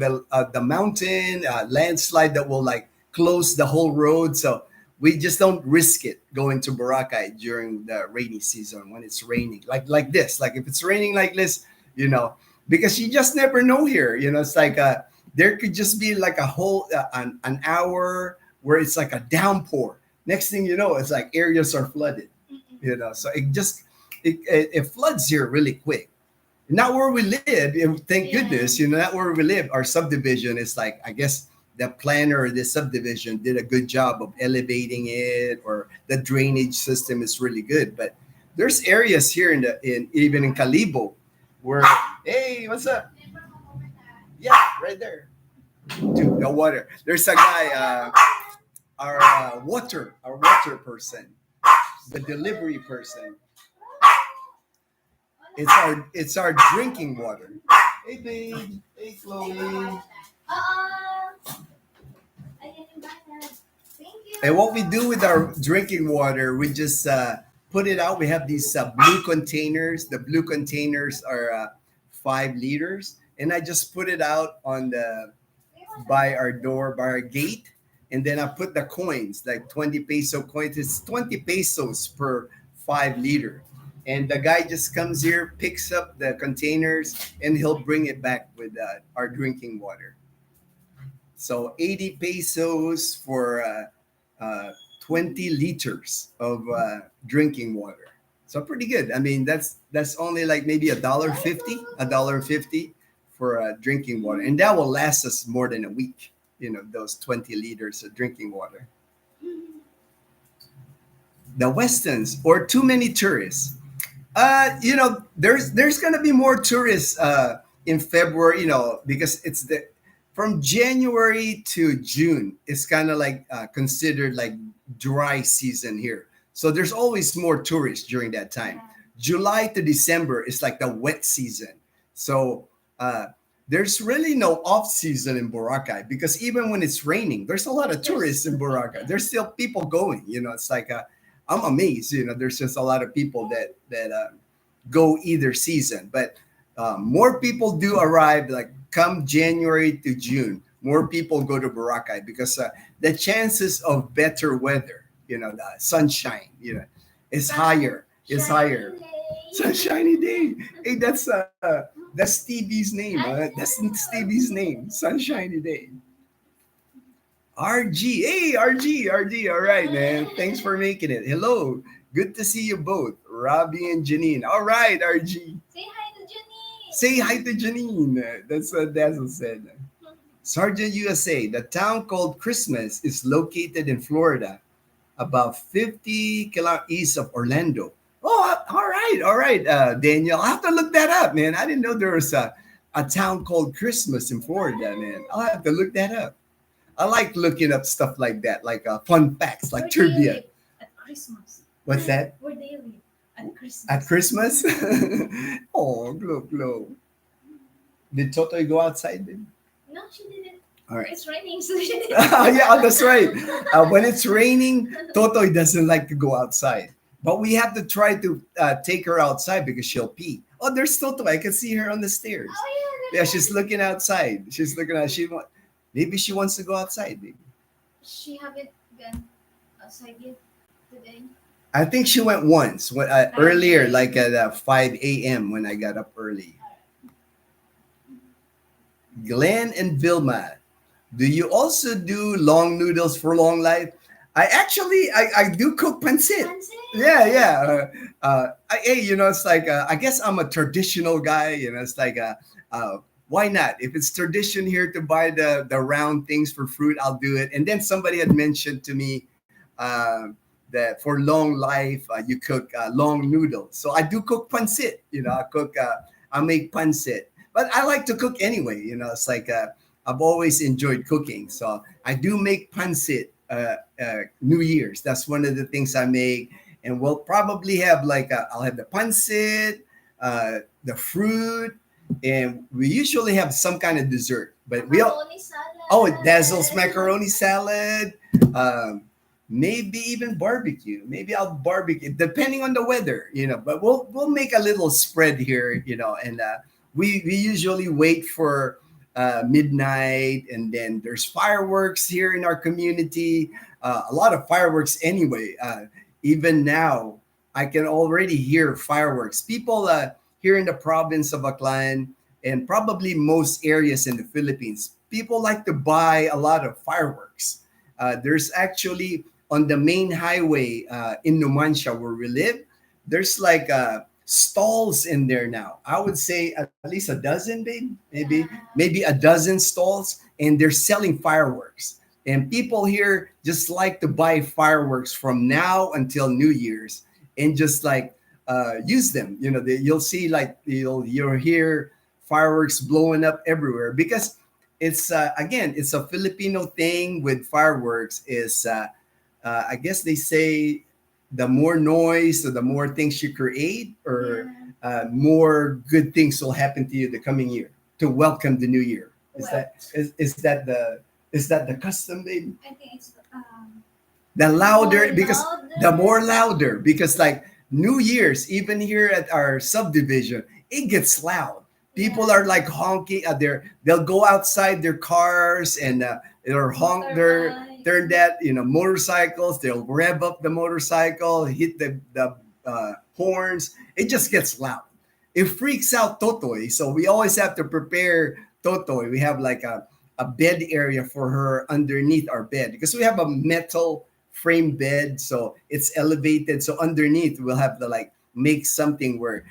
the mountain, landslide that will like close the whole road. So we just don't risk it going to Boracay during the rainy season when it's raining like this. Like if it's raining like this, you know, because you just never know here. You know, it's like there could just be like a whole an hour where it's like a downpour. Next thing you know, it's like areas are flooded. You know, so it floods here really quick. Not where we live. Thank goodness, you know, not where we live. Our subdivision is like, I guess the planner of this subdivision did a good job of elevating it, or the drainage system is really good. But there's areas here in even in Calibo where, hey, what's up? Yeah, right there. Dude, the water. There's a guy, our water person, the delivery person. It's our drinking water. Hey babe, hey Chloe. And what we do with our drinking water, we just put it out. We have these blue containers. The blue containers are 5 liters, and I just put it out on the by our door, by our gate, and then I put the coins, like 20 peso coins. It's 20 pesos per 5 liter. And the guy just comes here, picks up the containers, and he'll bring it back with our drinking water. So 80 pesos for 20 liters of drinking water. So pretty good. I mean, that's only like maybe $1.50 for drinking water, and that will last us more than a week. You know, those 20 liters of drinking water. The Westons, or too many tourists. You know, there's gonna be more tourists in February. You know, because it's from January to June. It's kind of like considered like dry season here. So there's always more tourists during that time. July to December is like the wet season. So there's really no off season in Boracay, because even when it's raining, there's a lot of tourists in Boracay. There's still people going. You know, it's like I'm amazed. You know, there's just a lot of people that go either season, but more people do arrive. Like come January to June, more people go to Boracay because the chances of better weather, you know, the sunshine, you know, is higher. It's higher. Sunshiny day. Hey, that's Stevie's name. That's Stevie's name. Sunshiny day. RG. Hey, RG. All right, man. Thanks for making it. Hello. Good to see you both, Robbie and Janine. All right, RG. Say hi to Janine. Say hi to Janine. That's what Dazel said. Sergeant USA. The town called Christmas is located in Florida, about 50 kilometers east of Orlando. Oh, all right, Daniel. I'll have to look that up, man. I didn't know there was a town called Christmas in Florida, man. I'll have to look that up. I like looking up stuff like that, like fun facts, like trivia. At Christmas. What's that? Where they live at Christmas. At Christmas? Oh, glow. Did Totoy go outside then? No, she didn't. All right. It's raining, so she didn't. Yeah, that's right. When it's raining, Totoy doesn't like to go outside. But we have to try to take her outside because she'll pee. Oh, there's Totoy. I can see her on the stairs. Oh, Yeah, she's looking outside. She's looking out. Maybe she wants to go outside, baby. She haven't gone outside yet today. I think she went once earlier, like at 5 a.m. when I got up early. Glenn and Vilma, do you also do long noodles for long life? I do cook pancit. Yeah. Hey, you know, it's like I guess I'm a traditional guy. You know, it's like why not? If it's tradition here to buy the round things for fruit, I'll do it. And then somebody had mentioned to me that for long life, you cook long noodles. So I do cook pancit. You know, I make pancit. But I like to cook anyway. You know, it's like I've always enjoyed cooking. So I do make pancit New Year's. That's one of the things I make. And we'll probably have like, I'll have the pancit, the fruit, and we usually have some kind of dessert. But Macaroni salad. Oh, Dazel's macaroni salad. Maybe even barbecue. Maybe I'll barbecue depending on the weather, you know. But we'll make a little spread here, you know. And we usually wait for midnight, and then there's fireworks here in our community. A lot of fireworks anyway. Even now, I can already hear fireworks. People here in the province of Aklan and probably most areas in the Philippines, people like to buy a lot of fireworks. There's actually on the main highway in Numancia where we live, there's like stalls in there now. I would say at least a dozen, babe, maybe a dozen stalls, and they're selling fireworks. And people here just like to buy fireworks from now until New Year's and just like use them. You know, you'll see like you'll hear fireworks blowing up everywhere because it's again it's a Filipino thing with fireworks. Is I guess they say the more noise or the more things you create, or more good things will happen to you the coming year to welcome the new year. Is Well, is that the custom, baby? I think it's The louder, more because the louder. more louder, because like New Year's, even here at our subdivision, it gets loud. People Yeah. are like honking. They'll go outside their cars and they'll honk their Motorbike. turn that motorcycles. They'll rev up the motorcycle, hit the horns. It just gets loud. It freaks out Totoy, so we always have to prepare Totoy. We have like a bed area for her underneath our bed because we have a metal frame bed, so it's elevated. So underneath we'll have to like make something where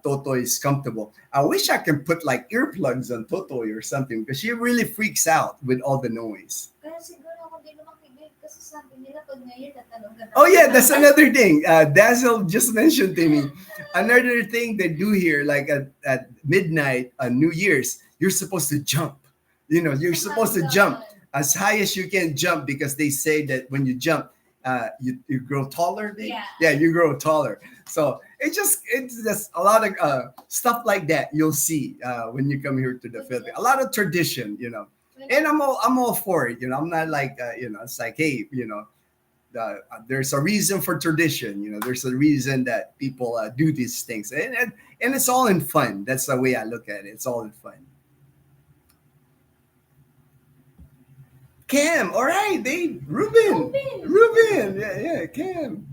Toto is comfortable. I wish I can put like earplugs on Toto or something because she really freaks out with all the noise. Kaya siguro ako din makibig kasi sabi nila pag ngayon tatalong ka Oh yeah, that's another thing. Dazel just mentioned to me. Another thing they do here, like at midnight on New Year's, you're supposed to jump. You know, you're supposed to jump as high as you can jump because they say that when you jump, you grow taller. Yeah, you grow taller. So it's just a lot of stuff like that you'll see when you come here to the Philippines. A lot of tradition, and I'm all for it. I'm not like it's like, hey, there's a reason for tradition. There's a reason that people do these things, and it's all in fun. That's the way I look at it. It's all in fun. Cam, all right, Ruben, yeah, Cam.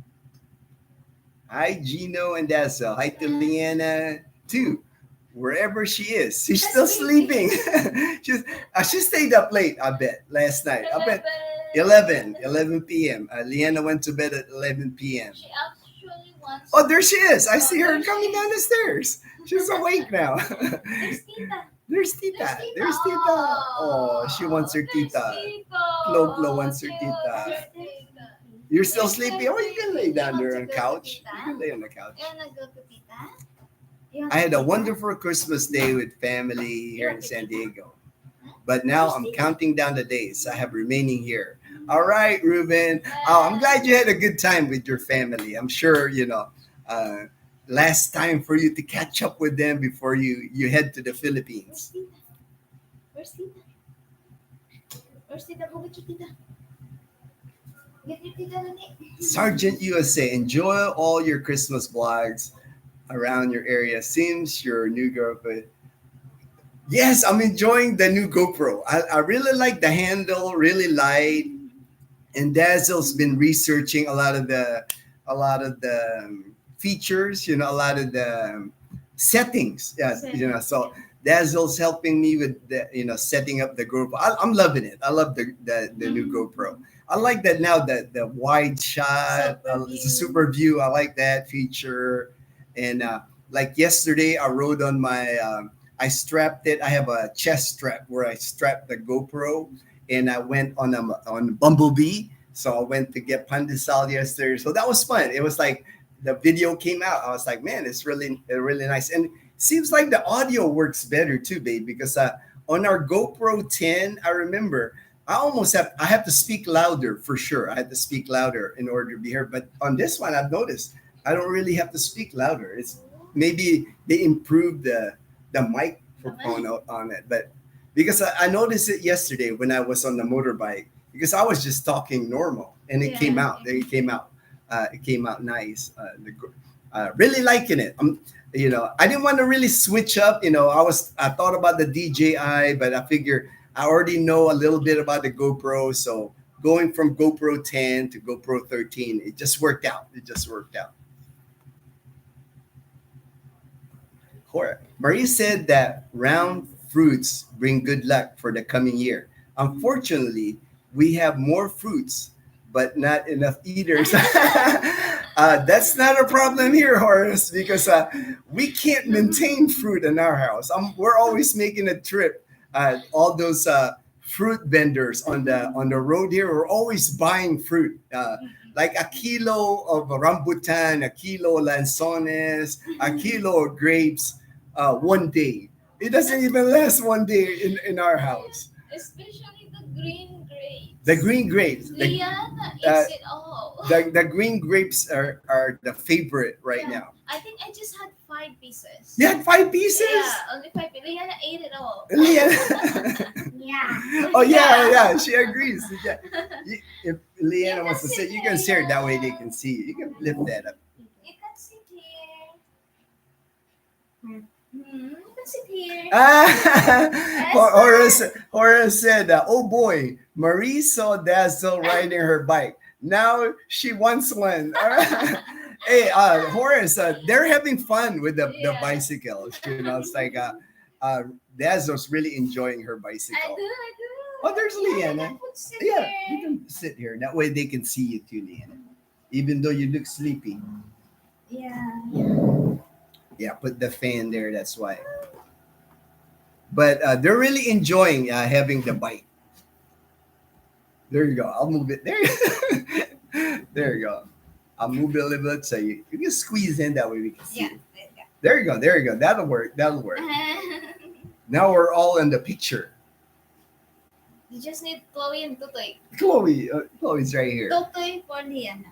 Hi, Gino and Dazzle. Hi to Leanna too. Wherever she is, she's still sleeping. She stayed up late. I bet last night. I bet 11 p.m. Leanna went to bed at 11 p.m. She actually wants. Oh, there she is. I see her there she coming is. down the stairs. She's awake now. There's Tita. There's Tita. There's Tita. Oh, she wants her There's Tita. Tita. Flo wants her Tita. There's Tita. You're still sleepy? Oh, you can lay down there on the couch. You can lay on the couch. You wanna go to Tita? You want I had to a Tita? wonderful Christmas day with family here in San Diego. But now I'm counting down the days I have remaining here. All right, Ruben. Oh, I'm glad you had a good time with your family. I'm sure, last time for you to catch up with them before you head to the Philippines. Where's Tita? Where's Tita? Go get your Tita. Get your Tita, Nani. Sergeant USA, enjoy all your Christmas vlogs around your area. Seems your new girlfriend. Yes, I'm enjoying the new GoPro. I really like the handle, really light. And Dazzle's been researching a lot of the features, a lot of the settings. Yeah, so Dazzle's helping me with the, setting up the GoPro. I'm loving it. I love the new GoPro. I like that now that the wide shot, it's a super view. I like that feature. And like yesterday, I rode on my, I strapped it. I have a chest strap where I strapped the GoPro, and I went on Bumblebee. So I went to get Pandesal yesterday. So that was fun. It was like the video came out. I was like, man, it's really nice. And it seems like the audio works better too, babe, because on our GoPro 10, I remember I have to speak louder for sure. I had to speak louder in order to be heard. But on this one, I've noticed I don't really have to speak louder. It's maybe they improved the microphone on it, but because I noticed it yesterday when I was on the motorbike, because I was just talking normal and it came out. It came out nice. Really liking it. I didn't want to really switch up. I thought about the DJI, but I figure I already know a little bit about the GoPro, so going from GoPro 10 to GoPro 13, it just worked out. It just worked out. Marie said that round fruits bring good luck for the coming year. Unfortunately, we have more fruits, but not enough eaters. That's not a problem here, Horace, because we can't maintain fruit in our house. We're always making a trip. All those fruit vendors on the road here are always buying fruit. Like a kilo of rambutan, a kilo lanzones, a kilo of grapes, one day. It doesn't even last one day in our house. Especially the green grapes. The green grapes. Liana uh, eats it all. the green grapes are the favorite right Yeah. now. I think I just had 5 pieces. You had 5 pieces? Yeah, only 5. Liana ate it all. Leanna. Yeah. Oh yeah, she agrees. Yeah. If Leanna You wants to can sit, sit you can here, sit that way they yeah. can see you. You can lift that up. You can sit here. You can sit here. Horace said, "Oh boy, Marie saw Dazzle riding her bike. Now she wants one." Hey, Horace, they're having fun with the Yeah. bicycles. It's like Dazzle's really enjoying her I bicycle. do, I do. Oh, there's Leanna. I could sit Yeah, here. you can sit here. That way they can see you too, Leanna. Even though you look sleepy. Yeah. Yeah, put the fan there. That's why. But they're really enjoying having the bike. There you go. I'll move it. There you go. I'll move it a little bit so you can squeeze in that way we can see Yeah. it. There you go. There you go. That'll work. That'll work. Now we're all in the picture. You just need Chloe and Tutoy. Chloe's right here. Tutoy for Liana.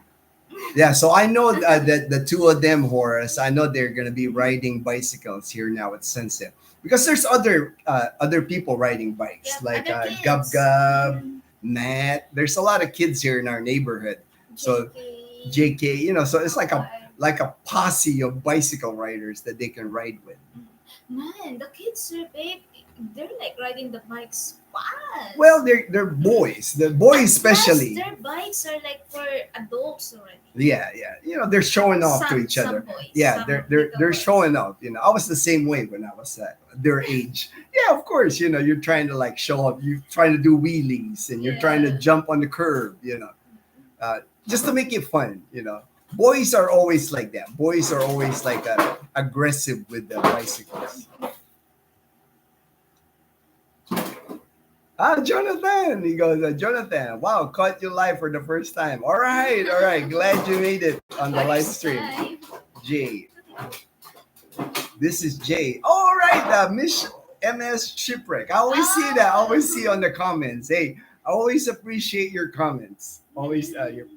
Yeah, so I know that the two of them, Horace, I know they're gonna be riding bicycles here now at Sunset because there's other people riding bikes Yeah, like other Gub kids. Gub, Matt. There's a lot of kids here in our neighborhood. So JK, so it's like a posse of bicycle riders that they can ride with. Man, the kids are big. They're like riding the bikes fast. Well, they're boys. The boys Plus, especially. their bikes are like for adults already. Yeah. They're showing off to each other. Some boys. Yeah, some they're little they're boys. showing off. I was the same way when I was their age. Yeah, of course. You're trying to like show off. You're trying to do wheelies and you're trying to Yeah. jump on the curb. Just to make it fun. Boys are always like that. Boys are always like aggressive with the bicycles. Jonathan. He goes, Jonathan, wow, caught you live for the first time. All right. Glad you made it on the live stream. Time. Jay. This is Jay. All right, Miss MS Shipwreck. I always see that. I always see on the comments. Hey, I always appreciate your comments. Always, you're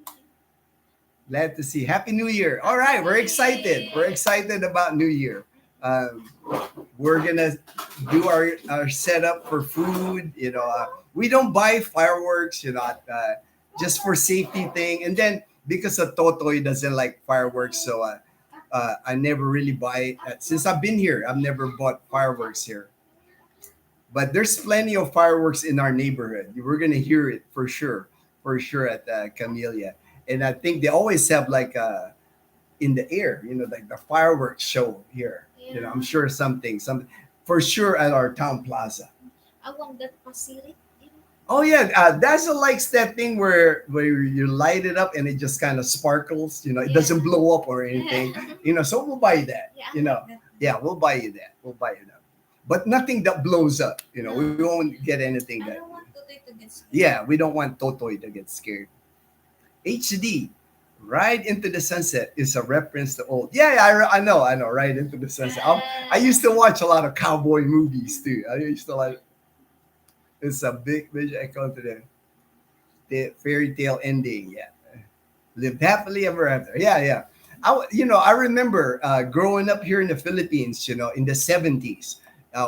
glad to see. Happy New Year. All right, we're excited. We're excited about New Year. We're gonna do our setup for food. We don't buy fireworks. Just for safety thing. And then because of Totoy doesn't like fireworks, so I never really buy. Since I've been here, I've never bought fireworks here. But there's plenty of fireworks in our neighborhood. We're gonna hear it for sure at Camellia. And I think they always have like in the air, like the fireworks show here. Yeah. I'm sure something for sure at our town plaza. I want that facility. Oh yeah, Dazzle likes that thing where you light it up and it just kind of sparkles. It Yeah. doesn't blow up or anything. So we'll buy that. Yeah, I like that. Yeah, we'll buy you that. We'll buy you that. But nothing that blows up. We won't get anything I that. don't want Tutoy to get scared. Yeah, we don't want Totoy to get scared. HD, Ride Into the Sunset is a reference to old. Yeah, I know. Ride Into the Sunset. I used to watch a lot of cowboy movies too. I used to like. It's a big echo to the fairy tale ending. Yeah, lived happily ever after. Yeah. I remember growing up here in the Philippines. In the 70s,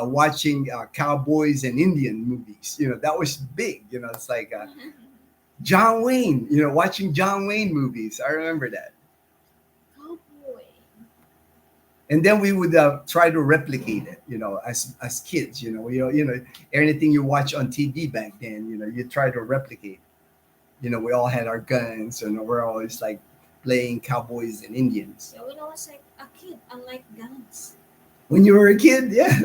watching cowboys and Indian movies. That was big. It's like John Wayne. Watching John Wayne movies. I remember that. Cowboy. and then we would try to replicate it, as kids, anything you watch on TV back then, you try to replicate. We all had our guns, and we're always like playing cowboys and Indians. Yeah, when I was like a kid, I like guns. When you were a kid, yeah.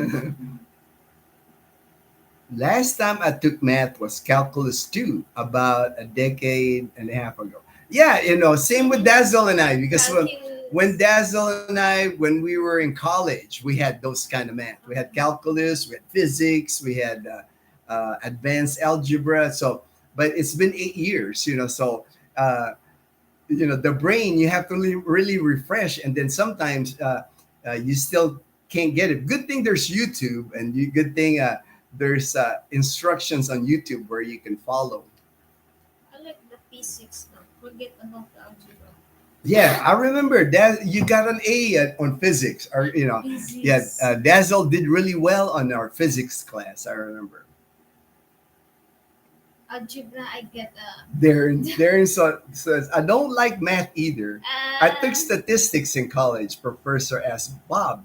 Last time I took math was calculus 2, about a decade and a half ago. Yeah, same with Dazzle and I, because when Dazzle and I, when we were in college, we had those kind of math. We had calculus, we had physics, we had advanced algebra. So, but it's been 8 years, so the brain, you have to really refresh, and then sometimes you still can't get it. Good thing there's YouTube, and good thing there's instructions on YouTube where you can follow. I like the physics now. Forget about the algebra. Yeah, I remember that you got an A on physics, or Physics. yeah, Dazzle did really well on our physics class. I remember. Algebra, I get So I don't like math either. I took uh, statistics in college. Professor asked, Bob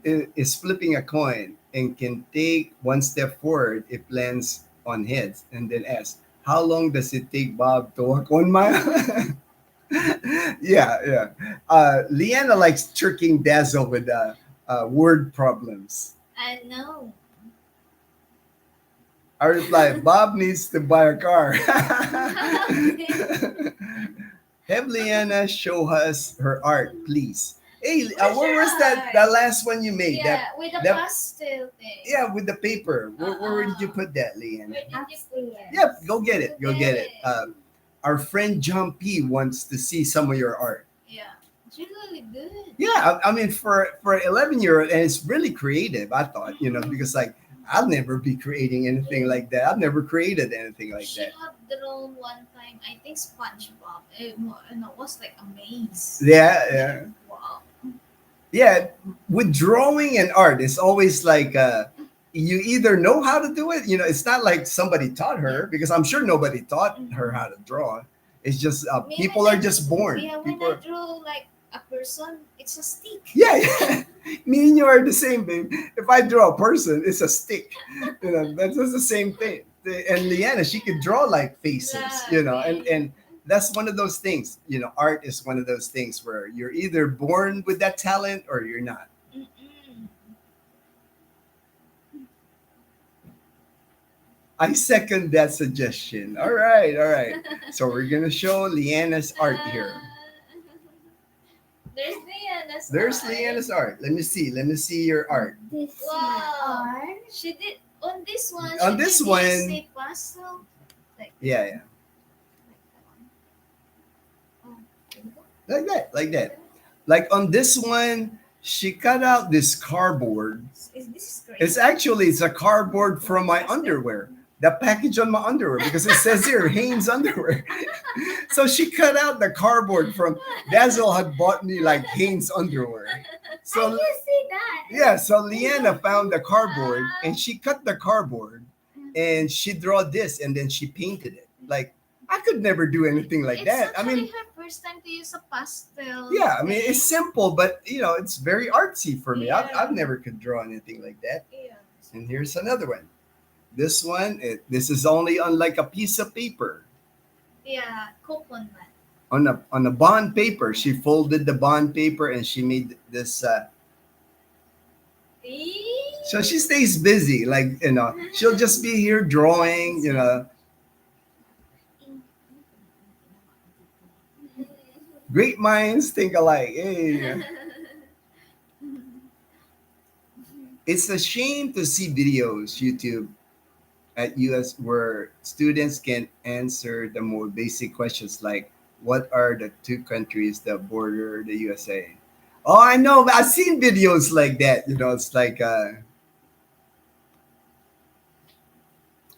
is flipping a coin and can take one step forward if lands on heads, and then asked, how long does it take Bob to walk 1 mile? Yeah. Leanna likes tricking Dazzle with word problems. I know. I replied, Bob needs to buy a car. Have Leanna show us her art, please. Hey, what was that last one you made? Yeah, with the that- pastel thing. Yeah, with the paper. Where did you put that, Leanna? Where did you Upstairs. Yep, go get it. Go get it. Our friend John P wants to see some of your art. Yeah, it's really good. Yeah, I mean, for an 11-year-old, and it's really creative. I thought, because like I'll never be creating anything like that. I've never created anything like She that. had drawn one time, I think SpongeBob. It was like a maze. Yeah. Wow. Yeah, with drawing and art, it's always like you either know how to do it. It's not like somebody taught her, because I'm sure nobody taught her how to draw. It's just Me, people when are just born. Yeah, when People I draw like a person, it's a stick. yeah. Me and you are the same, babe. If I draw a person, it's a stick. That's just the same thing. And Leanna, she could draw like faces, and that's one of those things. Art is one of those things where you're either born with that talent or you're not. Mm-mm. I second that suggestion. All right. So we're gonna show Leanna's art here. There's Leanna's There's art. Leanna's art. Let me see your art. This Wow. one. She did on this one. On she this did one- use a pastel. Yeah, Like like that. Like on this one, she cut out this cardboard. this is great. It's a cardboard from my underwear. The package on my underwear, because it says here Hanes underwear. So she cut out the cardboard from Dazzle had bought me like Hanes underwear. I So can see that. yeah, so Leanna found the cardboard and she cut the cardboard and she drew this and then she painted it. Like I could never do anything like It's that. I actually mean, her first time to use a pastel. yeah, I mean it's thing. simple, but it's very artsy for me. Yeah. I've never could draw anything like that. Yeah. And here's another one. This one, this is only on like a piece of paper. Yeah, coupon man. On a bond paper, she folded the bond paper and she made this. So she stays busy, like she'll just be here drawing. Great minds think alike. Hey. It's a shame to see videos YouTube at US where students can answer the more basic questions like what are the two countries that border the USA? Oh, I know. I've seen videos like that. It's like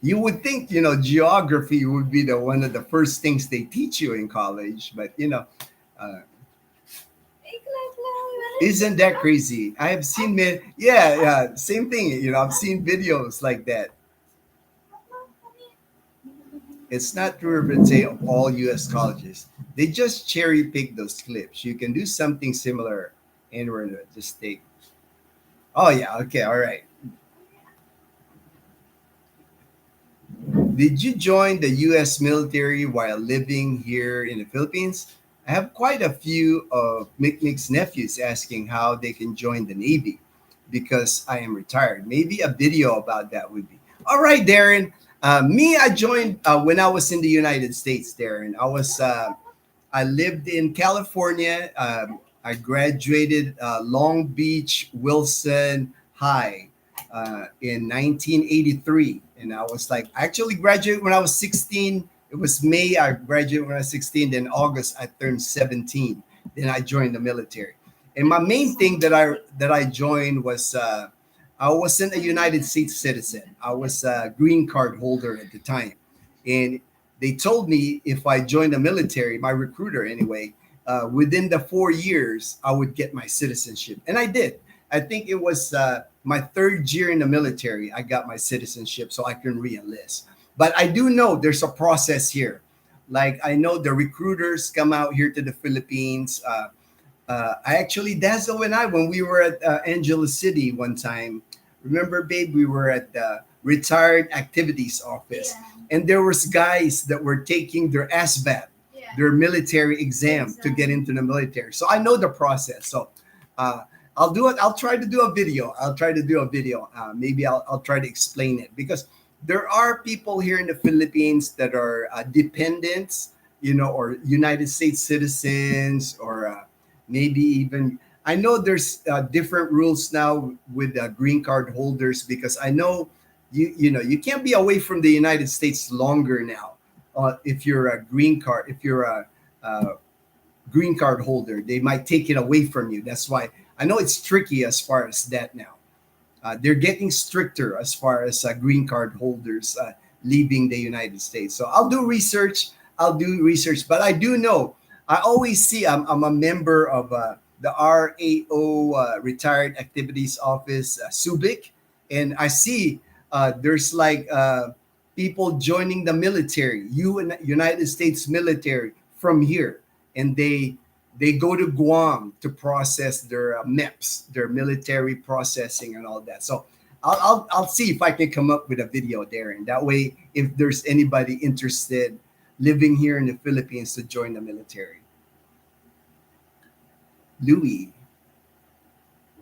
you would think geography would be the one of the first things they teach you in college, but isn't that crazy? I have seen yeah, same thing. I've seen videos like that. It's not true to say all U.S. colleges. They just cherry pick those clips. You can do something similar And we're gonna just take. Oh yeah, okay, all right. Did you join the U.S. military while living here in the Philippines? I have quite a few of Mick's nephews asking how they can join the Navy because I am retired. Maybe a video about that would be. All right, Darren. I joined when I was in the United States, Darren. I lived in California. I graduated Long Beach Wilson High in 1983, and I was like, I actually graduated when I was 16. It was May. I graduated when I was 16. Then August I turned 17. Then I joined the military. And my main thing that I joined was I wasn't a United States citizen. I was a green card holder at the time, and they told me if I joined the military, my recruiter anyway, within the 4 years, I would get my citizenship. And I did. I think it was my third year in the military, I got my citizenship so I can re-enlist. But I do know there's a process here. Like I know the recruiters come out here to the Philippines. I actually, Dazzle and I, when we were at Angela City one time, remember, babe, we were at the retired activities office, Yeah. and there was guys that were taking their ASVAB, Yeah. their military exam to get into the military. So I know the process. So uh, I'll do it. I'll try to do a video. I'll try to do a video. Maybe I'll try to explain it because there are people here in the Philippines that are dependents, or United States citizens, or maybe even I know there's different rules now with green card holders because I know you can't be away from the United States longer now. If you're a green card holder, they might take it away from you. That's why I know it's tricky as far as that now. They're getting stricter as far as green card holders leaving the United States. So I'll do research. But I do know. I always see. I'm a member of the RAO Retired Activities Office, Subic, and I see there's like people joining the military, United States military from here, and they go to Guam to process their MEPS, their military processing and all that. So I'll see if I can come up with a video there, and that way, if there's anybody interested living here in the Philippines to join the military. Louis,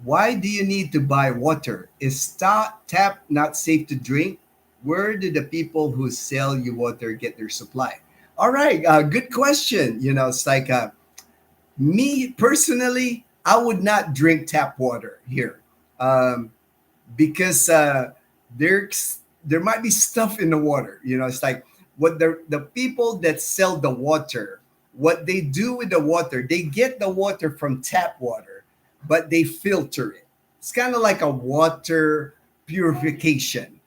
why do you need to buy water? Is tap not safe to drink? Where do the people who sell you water get their supply? All right, good question. It's like me personally, I would not drink tap water here because there might be stuff in the water. It's like what the people that sell the water, what they do with the water, they get the water from tap water, but they filter it. It's kind of like a water purification.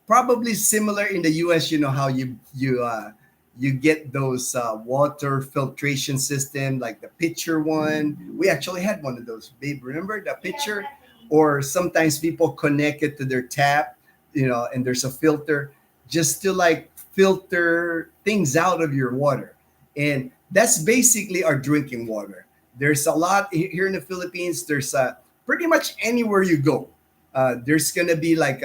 Probably similar in the U.S. You know how you get those water filtration system, like the pitcher one. We actually had one of those, babe. Remember the pitcher? Or sometimes people connect it to their tap, and there's a filter just to like filter things out of your water. And that's basically our drinking water. There's a lot here in the Philippines. There's pretty much anywhere you go, there's gonna be like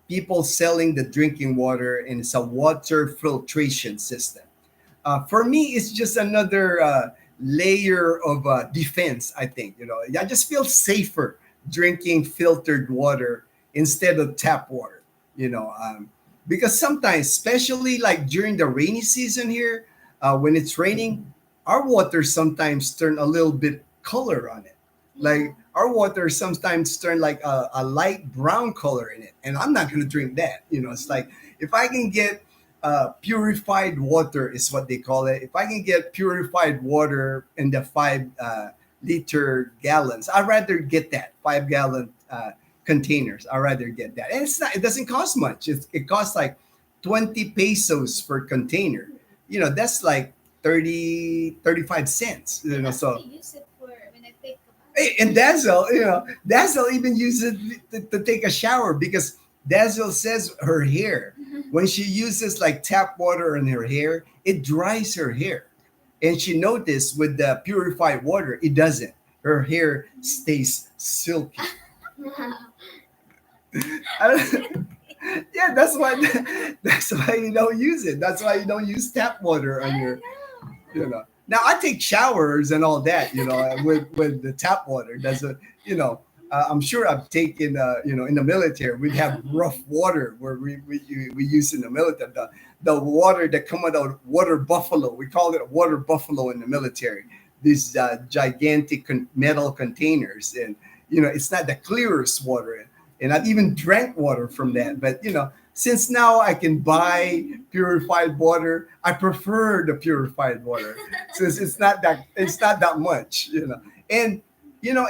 people selling the drinking water, and it's a water filtration system. For me, it's just another layer of defense. I think I just feel safer drinking filtered water instead of tap water. Because sometimes, especially like during the rainy season here, when it's raining, our water sometimes turn a little bit color on it. Like our water sometimes turn like a light brown color in it, and I'm not going to drink that. It's like if I can get purified water is what they call it. If I can get purified water in the 5 liter gallons, I'd rather get that 5 gallon containers. I'd rather get that, and it doesn't cost much. It costs like 20 pesos per container. That's like 35 cents. So I use it for when I take a bath. hey, and Dazzle even uses it to take a shower because Dazzle says her hair, when she uses like tap water in her hair, it dries her hair. And she noticed with the purified water, it doesn't. her hair stays silky. I don't- yeah, that's why you don't use it. That's why you don't use tap water on your, you know. Now I take showers and all that, with the tap water. Doesn't, I'm sure I've taken, in the military, we'd have rough water where we use in the military. The water that come out of water buffalo. We call it water buffalo in the military. These gigantic metal containers, and it's not the clearest water. And I've even drank water from that. But since now I can buy purified water, I prefer the purified water since it's not that much. And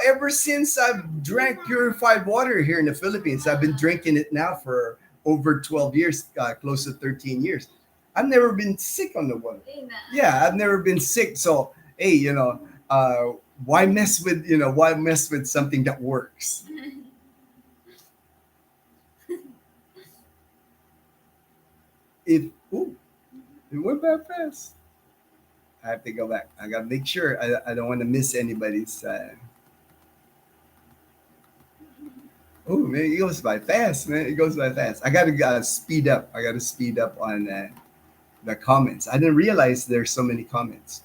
ever since I've drank purified water here in the Philippines, I've been drinking it now for over 12 years, close to 13 years. I've never been sick on the water. Yeah, I've never been sick. So hey, why mess with something that works? If ooh, it went back fast. I have to go back. I gotta make sure I don't want to miss anybody's. Oh man, it goes by fast, man. It goes by fast. I gotta speed up. I gotta speed up on the comments. I didn't realize there's so many comments.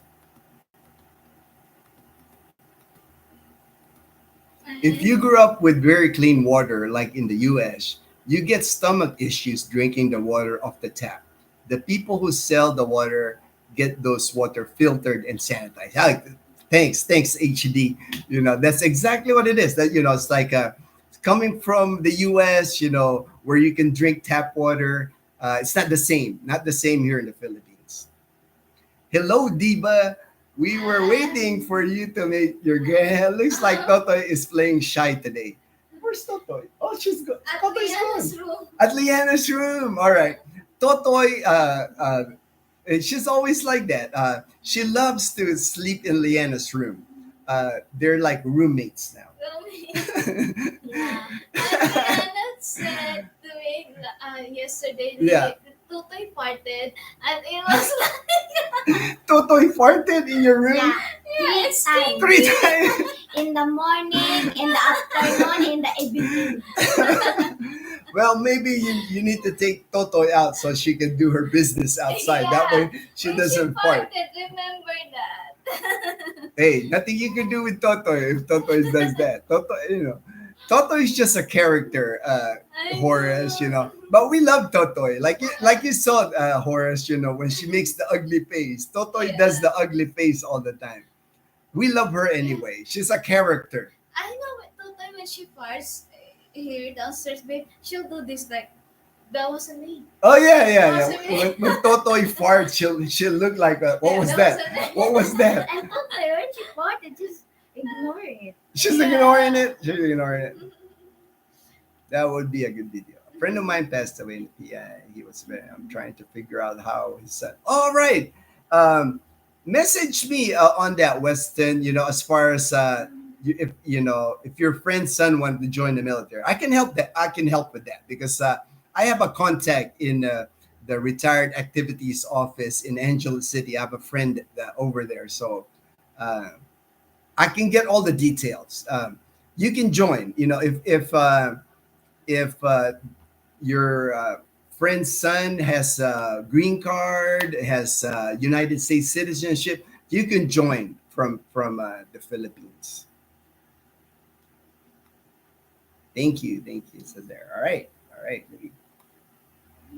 If you grew up with very clean water, like in the US, you get stomach issues drinking the water off the tap. The people who sell the water get those water filtered and sanitized. Thanks, HD. That's exactly what it is. That it's like coming from the US, where you can drink tap water. It's not the same here in the Philippines. Hello, Diva. We were waiting for you to make your grand. Looks like Totoy is playing shy today. Where's Totoy? Oh, she's good. At Totoy's Liana's gone. room. At Liana's room. All right. Totoy, she's always like that. She loves to sleep in Liana's room. They're like roommates now. Yeah. And Liana said to me yesterday Yeah. that Tutoy farted and it was like Totoy farted in your room Yeah, yeah, it's times. 3 times. In the morning, in the afternoon, in the evening. Well, maybe you need to take Totoy out so she can do her business outside. That way she when doesn't she fart. farted, remember that. Hey, nothing you can do with Totoy if Totoy does that. Totoy is just a character, I Horace. know. But we love Totoy. Like you saw, Horace. When she makes the ugly face, Totoy does the ugly face all the time. We love her anyway. She's a character. I know Tutoy when she farts here downstairs, babe, she'll do this like that wasn't me. Oh yeah. Awesome. When Totoy farts, she'll look like what was that? wasn't me. What was that? I thought when she farted, just ignore it. She's Yeah. ignoring it. She's ignoring it. That would be a good video. A friend of mine passed away in the PI. He was very. I'm trying to figure out how his son. All right. Message me on that, Weston. As far as if your friend's son wanted to join the military, I can help that. I can help with that because I have a contact in the retired activities office in Angeles City. I have a friend over there, so I can get all the details. You can join. If your friend's son has a green card, has United States citizenship, you can join from the Philippines. Thank you. So there. All right.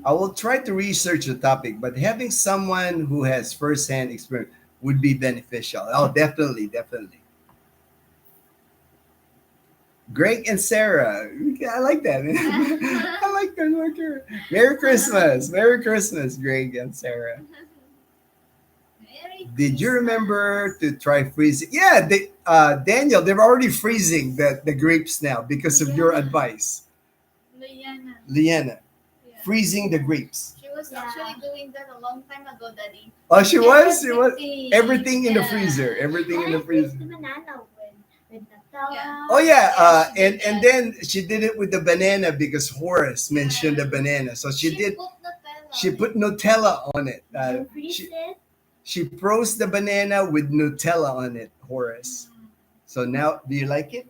I will try to research the topic, but having someone who has firsthand experience would be beneficial. Oh, definitely. Greg and Sarah. I like that, man. I like that. Merry Christmas, Greg and Sarah. Merry Did you Christmas. remember to try freezing? Yeah, Daniel, they're already freezing the grapes now because of your Yeah. advice. Liana? Liana, Yeah. freezing the grapes. She was Yeah. actually doing that a long time ago, Daddy. Oh, she was? Everything in the Yeah. freezer. Everything in And the I freeze freezer. the banana with Nutella. Yeah. Oh yeah, Yeah, she did and that. then she did it with the banana because Horace mentioned the banana. So she put Nutella on it. You freeze She, it. she froze the banana with Nutella on it, Horace. So now, do you like it?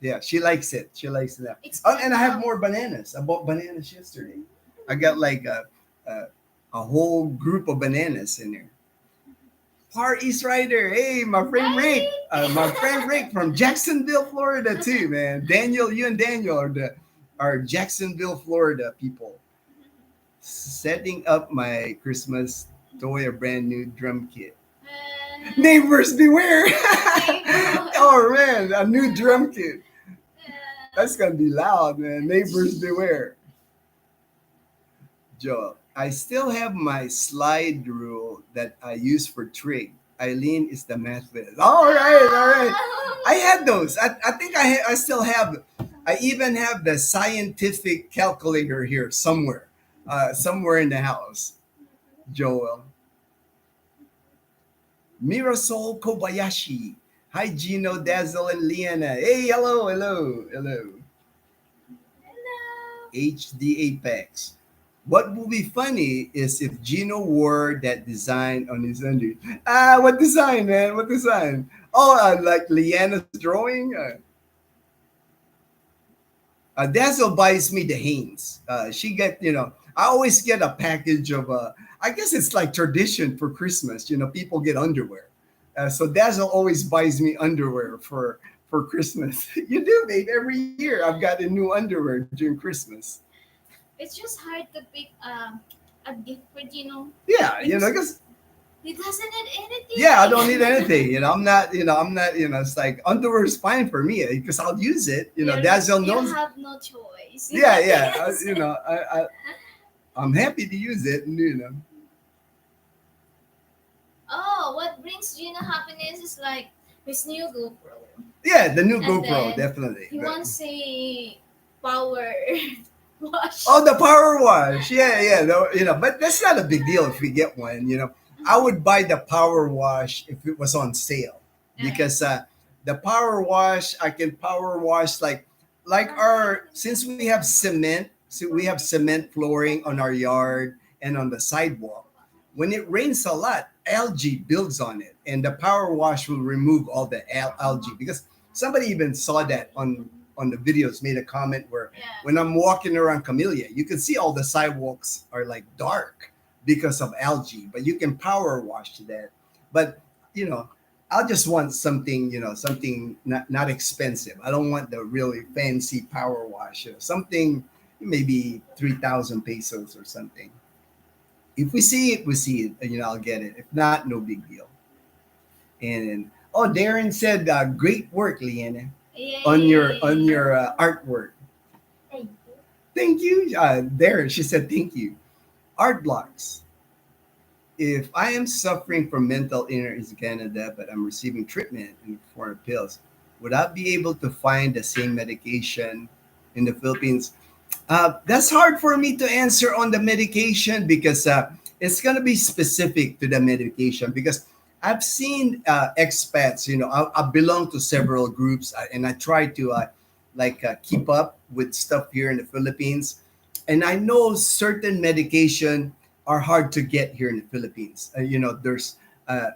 Yeah, she likes it. She likes it now. It's Oh, and I have now. more bananas. I bought bananas yesterday. I got like a, a whole group of bananas in there. Far East Rider. Hey, my friend Rick. My friend Rick from Jacksonville, Florida, too, man. Daniel, you and Daniel are Jacksonville, Florida people. Setting up my Christmas toy, a brand new drum kit. Neighbors beware! Oh man, a new drum kit. That's gonna be loud, man. Neighbors beware. Joel, I still have my slide rule that I use for trig. Eileen is the math whiz. All right, all right. I had those. I think I still have. I even have the scientific calculator here somewhere, somewhere in the house. Joel, Mirasol Kobayashi. Hi, Gino, Dazzle, and Liana. Hey, hello, hello, hello. HD Apex. What would be funny is if Gino wore that design on his under. What design, man? What design? Oh, like Liana's drawing. Dazzle buys me the Hanes. She get, I always get a package of. I guess it's like tradition for Christmas. People get underwear. So Dazzle always buys me underwear for Christmas. You do, babe. Every year I've got a new underwear during Christmas. It's just hard to pick a gift for Gino. Yeah, Because because he doesn't need anything. yeah, I don't need anything. I'm not. It's like underwear is fine for me because I'll use it. Dazzle knows. You have no choice. Yeah, yeah. Yes. I'm happy to use it. Oh, what brings Gino happiness is like his new GoPro. Yeah, the new And GoPro, then definitely. He wants a power wash. Oh, the power wash. Yeah, yeah. But that's not a big deal if we get one. I would buy the power wash if it was on sale because the power wash I can power wash like our since we have cement, so we have cement flooring on our yard and on the sidewalk. When it rains a lot, algae builds on it, and the power wash will remove all the algae because somebody even saw that on the videos, made a comment where Yeah. when I'm walking around Camellia, you can see all the sidewalks are like dark because of algae, but you can power wash that. But I just want something, something not expensive. I don't want the really fancy power wash. Something maybe 3,000 pesos or something. If we see it, we see it. I'll get it. If not, no big deal. And Darren said, "Great work, Leanna, Yay. on your artwork." Thank you. Thank you, Darren. She said, "Thank you." Art blocks. If I am suffering from mental illness in Canada, but I'm receiving treatment in the form of pills, would I be able to find the same medication in the Philippines? That's hard for me to answer on the medication because it's going to be specific to the medication because I've seen expats, I belong to several groups and I try to keep up with stuff here in the Philippines. And I know certain medication are hard to get here in the Philippines. There's,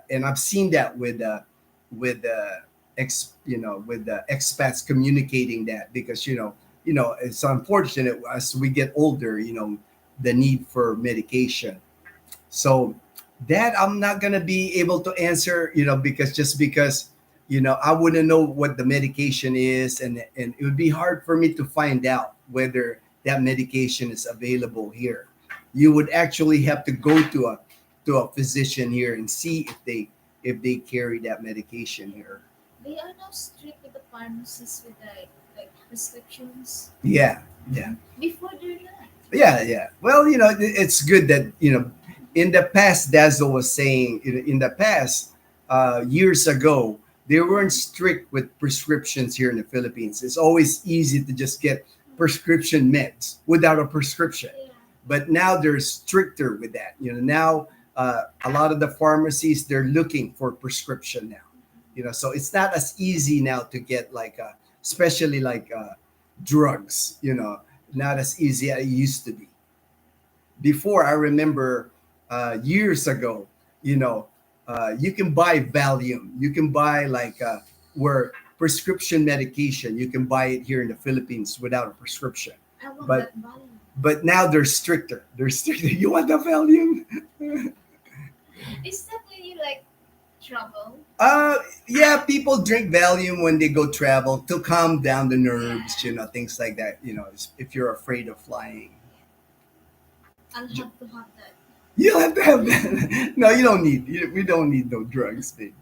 and I've seen that with with the expats communicating that because, it's unfortunate as we get older, the need for medication. So that I'm not gonna be able to answer, because I wouldn't know what the medication is, and it would be hard for me to find out whether that medication is available here. You would actually have to go to a physician here and see if they carry that medication here. They are now strict with the pharmacists with like prescriptions. Yeah, yeah. Before they're not. Yeah, yeah. Well, it's good that in the past, Dazzle was saying in the past, years ago, they weren't strict with prescriptions here in the Philippines. It's always easy to just get prescription meds without a prescription. Yeah. But now they're stricter with that. Now a lot of the pharmacies, they're looking for prescription now. So it's not as easy now to get especially drugs. Not as easy as it used to be. Before, I remember years ago, you can buy Valium. You can buy where prescription medication. You can buy it here in the Philippines without a prescription. I want But that volume. but now they're stricter. They're stricter. You want the Valium? Is that really like trouble? Uh, yeah, people drink Valium when they go travel to calm down the nerves, things like that. If you're afraid of flying, I'll have to have that. you'll have to have that. No, you don't need. We don't need no drugs, babe.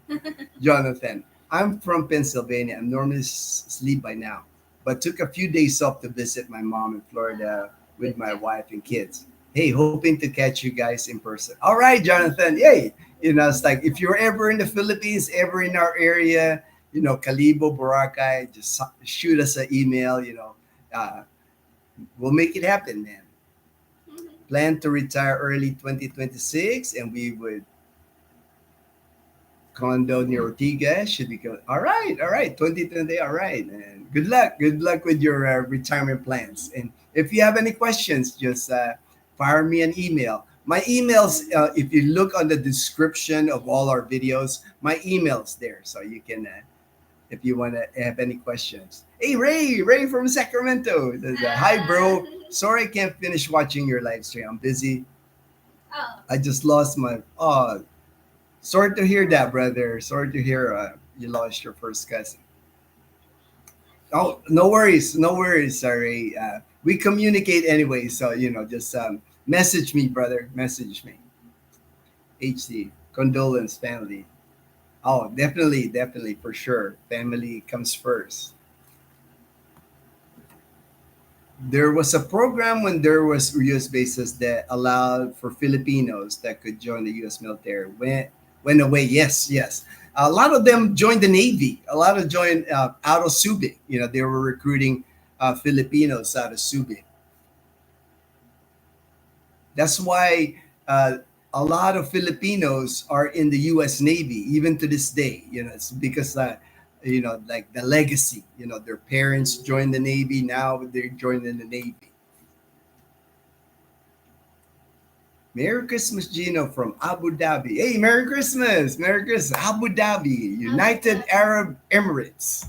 Jonathan, I'm from Pennsylvania. I'm normally asleep by now, but took a few days off to visit my mom in Florida with my wife and kids. Hey, hoping to catch you guys in person. All right, Jonathan. Yay. It's like if you're ever in the Philippines, ever in our area, Calibo, Boracay, just shoot us an email. Uh, we'll make it happen, man. Plan to retire early 2026, and we would condo near Ortigas should be good. All right, 2020. All right, and good luck with your retirement plans. And if you have any questions, just fire me an email. My emails, if you look on the description of all our videos, my email's there, so you can, if you want to have any questions. Hey, Ray from Sacramento. Hi, bro. Sorry I can't finish watching your live stream. I'm busy. Oh, I just lost my. Oh, sorry to hear that, brother. Sorry to hear you lost your first cousin. Oh, no worries, no worries. Sorry. We communicate anyway, so just message me, brother. Message me. HC condolence, family. Oh, definitely, for sure. Family comes first. There was a program when there was U.S. bases that allowed for Filipinos that could join the U.S. military. Went away. Yes. A lot of them joined the Navy. A lot of joined out of Subic. They were recruiting Filipinos out of Subic. That's why a lot of Filipinos are in the U.S. Navy even to this day. It's because like the legacy. Their parents joined the Navy. Now they're joining the Navy. Merry Christmas, Gino from Abu Dhabi. Hey, Merry Christmas, Abu Dhabi, United Arab Emirates.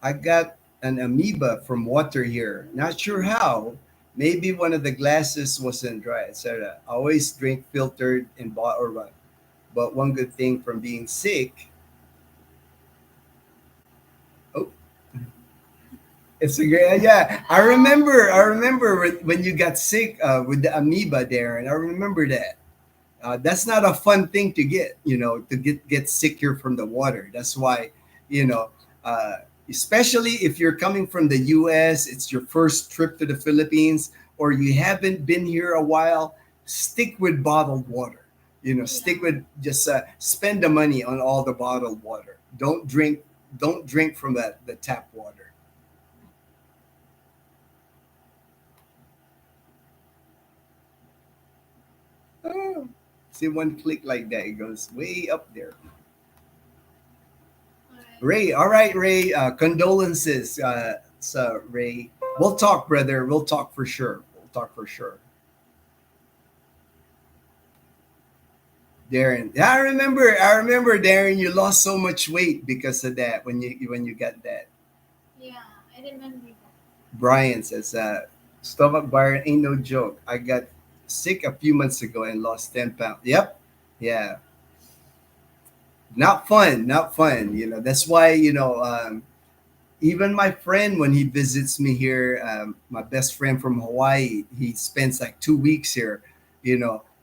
I got an amoeba from water here. Not sure how. Maybe one of the glasses wasn't dry, etc. Always drink filtered and bottled or what. But one good thing from being sick. Oh, it's a great. Yeah, I remember. When you got sick with the amoeba, Darren. I remember that. That's not a fun thing to get. To get sick here from the water. That's why, you know, uh, especially if you're coming from the U.S., it's your first trip to the Philippines, or you haven't been here a while. Stick with bottled water. Stick with just spend the money on all the bottled water. Don't drink. Don't drink from the tap water. Oh, see, one click like that, it goes way up there. alright. Ray, all right, Ray. Condolences, so Ray. We'll talk, brother. We'll talk for sure. We'll talk for sure. Darren, yeah, I remember, Darren. You lost so much weight because of that when you got that. Yeah, I remember that. Brian says, stomach virus ain't no joke. I got sick a few months ago and lost 10 pounds. Yep, yeah, not fun, not fun. That's why even my friend when he visits me here, my best friend from Hawaii, he spends like 2 weeks here.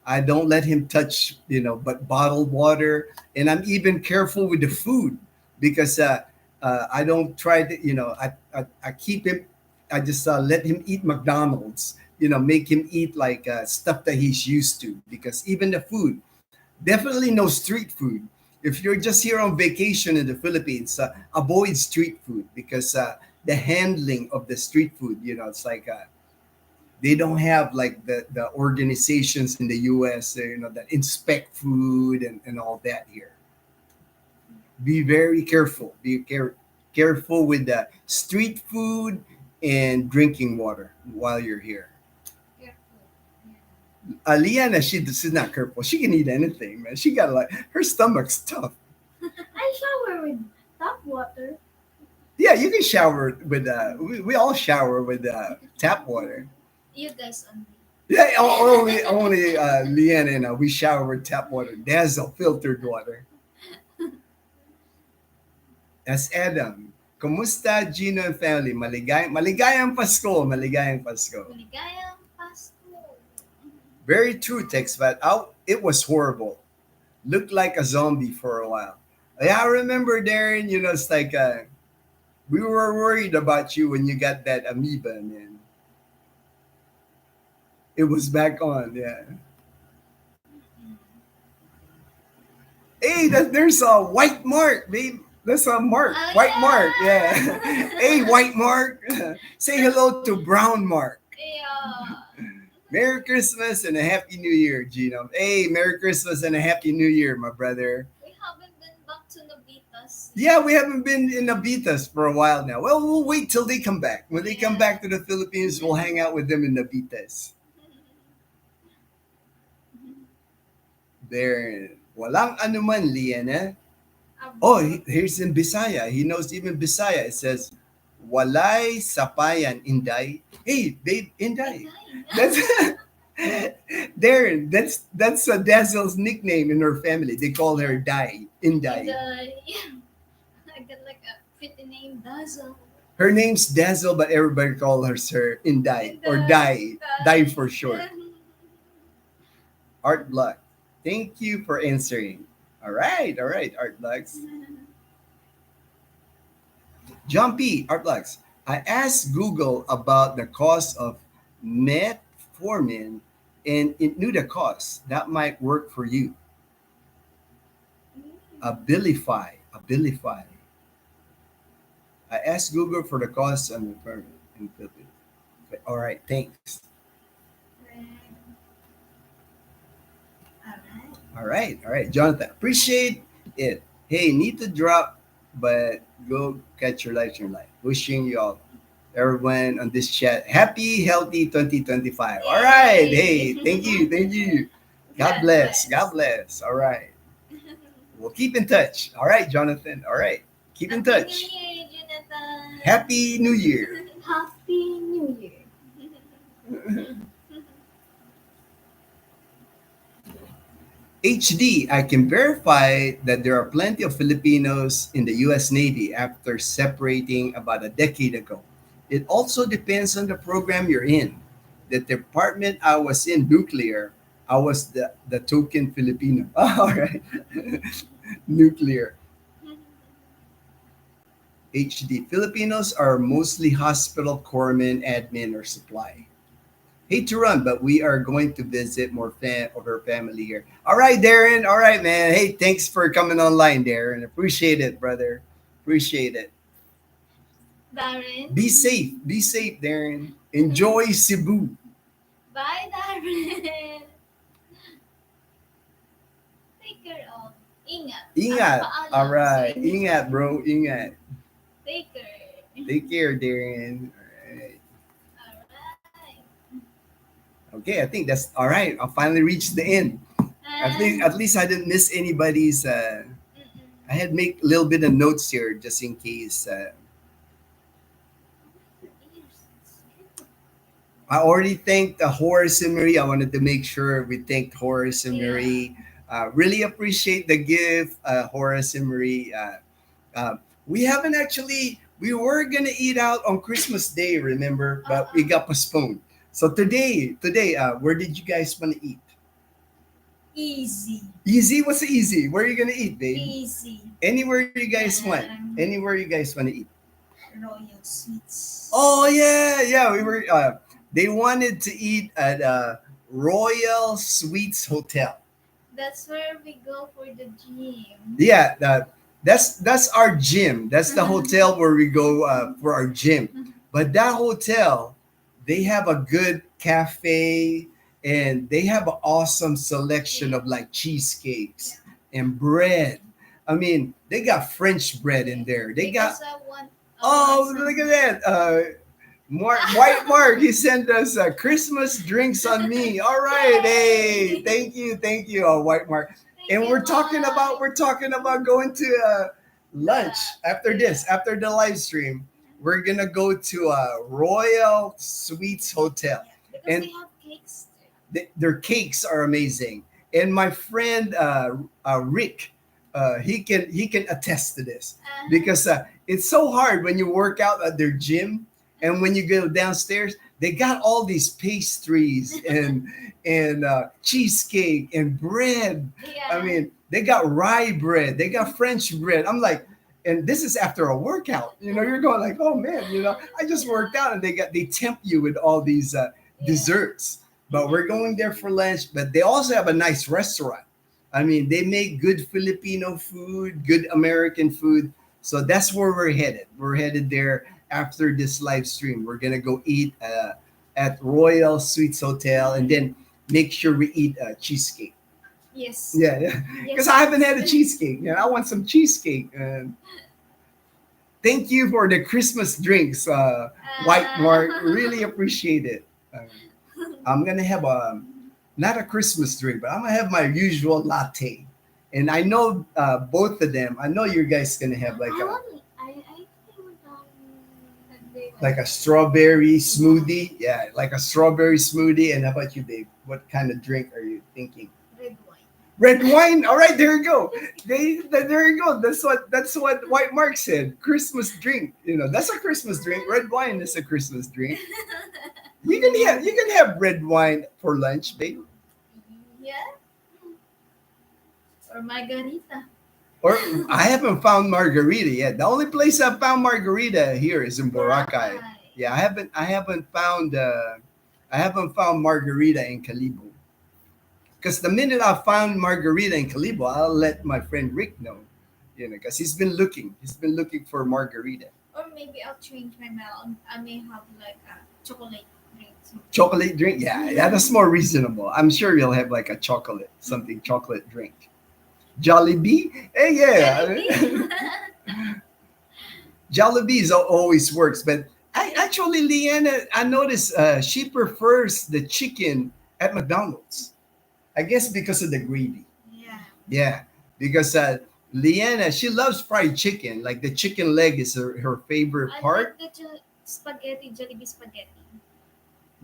I don't let him touch but bottled water, and I'm even careful with the food because I don't try to I keep him. I just let him eat McDonald's. Make him eat like stuff that he's used to, because even the food, definitely no street food. If you're just here on vacation in the Philippines, avoid street food because the handling of the street food, it's like they don't have like the organizations in the US, that inspect food and all that here. Be very careful. Careful with the street food and drinking water while you're here. Careful. Liana, she's not careful. She can eat anything, man. She got like her stomach's tough. I shower with tap water. Yeah, you can shower with we all shower with tap water. You guys only. Yeah, only Leanne and we shower with tap water. Dazel filtered water. That's Adam. Kumusta Gino and family? Maligayang Pasko, maligayang Pasko. Maligayang Pasko. Very true, text, but out it was horrible. Looked like a zombie for a while. Yeah, I remember Darren. You know, it's like we were worried about you when you got that amoeba, man. It was back on, yeah. Hey, there's a white mark, babe. That's a mark. Oh, White mark, yeah. yeah. Hey, white mark. Say hello to brown mark. Yeah. Merry Christmas and a Happy New Year, Gino. Hey, Merry Christmas and a Happy New Year, my brother. We haven't been back to Navitas. Yeah, we haven't been in Navitas for a while now. Well, we'll wait till they come back. When they come back to the Philippines, we'll hang out with them in Navitas. There. Walang anuman, Liana. Oh, here's in Bisaya. He knows even Bisaya. It says, Walay sapayan, Inday. Hey, babe, Inday. That's Darren. That's Dazzle's nickname in her family. They call her Dai, Inday. I got like a pretty name, Dazel. Her name's Dazzle, but everybody calls her Inday or Dai. Dai for short. Art Block. Thank you for answering. All right, Art Blocks. John P. Art Blocks. I asked Google about the cost of metformin and it knew the cost. That might work for you. Abilify. I asked Google for the cost of metformin in Philippines. All right, thanks. All right, Jonathan. Appreciate it. Hey, need to drop, but go catch your life in life. Wishing you all, everyone on this chat, happy, healthy 2025. All right. Hey, thank you. God bless. All right. We'll keep in touch. All right, Jonathan. All right. Keep in touch. Happy New Year, Jonathan. Happy New Year. Happy New Year. HD, I can verify that there are plenty of Filipinos in the US Navy after separating about a decade ago. It also depends on the program you're in. The department I was in, nuclear, I was the token Filipino. All right. Nuclear. HD, Filipinos are mostly hospital, corpsmen, admin, or supply. Hate to run, but we are going to visit more of her family here. All right, Darren. All right, man. Hey, thanks for coming online, Darren. Appreciate it, brother. Appreciate it. Darren. Be safe, Darren. Enjoy Cebu. Bye, Darren. Take care of. Ingat. Paalam All right. sa inyo. Ingat, bro. Ingat. Take care. Take care, Darren. All right. Alright. Okay, I think that's all right. I finally reached the end. At least I didn't miss anybody's. I had make a little bit of notes here just in case. I already thanked Horace and Marie. I wanted to make sure we thanked Horace and Marie. Really appreciate the gift, Horace and Marie. We haven't actually. We were gonna eat out on Christmas Day, remember, but we got postponed. So today, where did you guys want to eat? Easy. Easy? What's easy? Where are you gonna eat, babe? Easy. Anywhere you guys want. Anywhere you guys want to eat. Royal Sweets. Oh yeah. We were. They wanted to eat at Royal Suites Hotel. That's where we go for the gym. Yeah, that's our gym. That's the hotel where we go for our gym. But that hotel, they have a good cafe and they have an awesome selection of like cheesecakes and bread. I mean, they got French bread in there. They got. Oh, look at that. White Mark, he sent us Christmas drinks on me. All right, hey, thank you, White Mark. Thank you, Mom. we're talking about going to lunch after this, after the live stream. We're gonna go to Royal Suites Hotel, Because they and have cakes. their cakes are amazing. And my friend Rick, he can attest to this because it's so hard when you work out at their gym, and when you go downstairs, they got all these pastries and cheesecake and bread. I Yeah. mean, they got rye bread, they got French bread. I'm like, and this is after a workout. You're going like, oh man, I just worked out, and they tempt you with all these desserts. But we're going there for lunch. But they also have a nice restaurant. I mean, they make good Filipino food, good American food. So that's where we're headed. We're headed there after this live stream. We're gonna go eat at Royal Suites Hotel, and then make sure we eat cheesecake. Yes. Yeah, yeah. Because Yes. I haven't had a cheesecake. Yeah, I want some cheesecake. Thank you for the Christmas drinks, White Mark. Really appreciate it. I'm gonna have not a Christmas drink, but I'm gonna have my usual latte. And I know both of them. I know you guys gonna have like I think they a strawberry smoothie. Yeah, like a strawberry smoothie. And how about you, babe? What kind of drink are you thinking? red wine. Red wine. All right, there you go. There you go. That's what White Mark said. Christmas drink. That's a Christmas drink. Red wine is a Christmas drink. You can have red wine for lunch, babe. Yeah. Or margarita. Or I haven't found margarita yet. The only place I've found margarita here is in Boracay. Yeah, I haven't found margarita in Calibo. Because the minute I found margarita in Calibo, I'll let my friend Rick know. Because he's been looking. He's been looking for margarita. Or maybe I'll change my mind. I may have like a chocolate drink. Chocolate drink? Yeah, that's more reasonable. I'm sure you'll have like a chocolate drink. Jollibee? Hey, yeah. Jollibee. Jollibee's always works, but actually, Leanna, I noticed she prefers the chicken at McDonald's. I guess because of the gravy. Yeah. Yeah, because Leanna, she loves fried chicken. Like the chicken leg is her favorite I part. like the spaghetti, Jollibee spaghetti.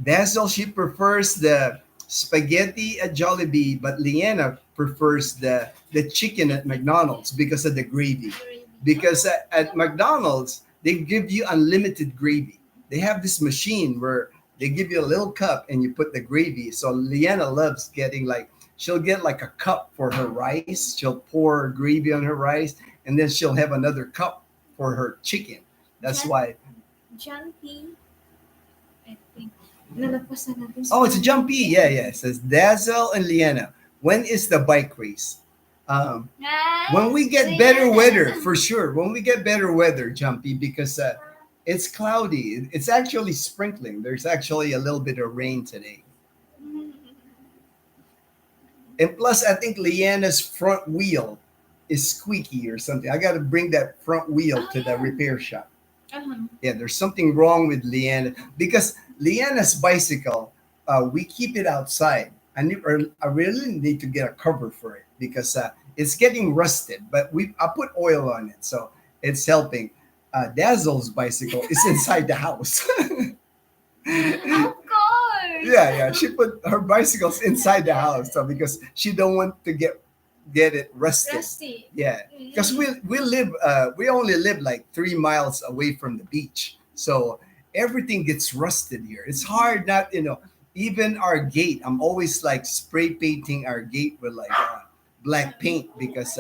Dazzle, she prefers the spaghetti at Jollibee, but Leanna prefers the chicken at McDonald's because of the gravy. Gravy. Because at McDonald's, they give you unlimited gravy. They have this machine where they give you a little cup and you put the gravy. So Leanna loves getting she'll get like a cup for her rice. She'll pour gravy on her rice, and then she'll have another cup for her chicken. That's Jan- why. John P. I think. Nalagpasan natin Oh, it's a jumpy. Yeah, yeah. It says Dazzle and Leanna. When is the bike race? When we get better weather, for sure. When we get better weather, Jumpy, because it's cloudy. It's actually sprinkling. There's actually a little bit of rain today. And plus, I think Leanna's front wheel is squeaky or something. I got to bring that front wheel to the repair shop. Uh-huh. Yeah, there's something wrong with Leanna because Leanna's bicycle, we keep it outside. I really need to get a cover for it because it's getting rusted. But I put oil on it, so it's helping. Dazzle's bicycle is inside the house. Of course. Yeah. She put her bicycles inside the house, so because she don't want to get it rusted. Rusty. Yeah, because we only live like 3 miles away from the beach, so everything gets rusted here. It's hard not, even our gate. I'm always like spray painting our gate with like black paint because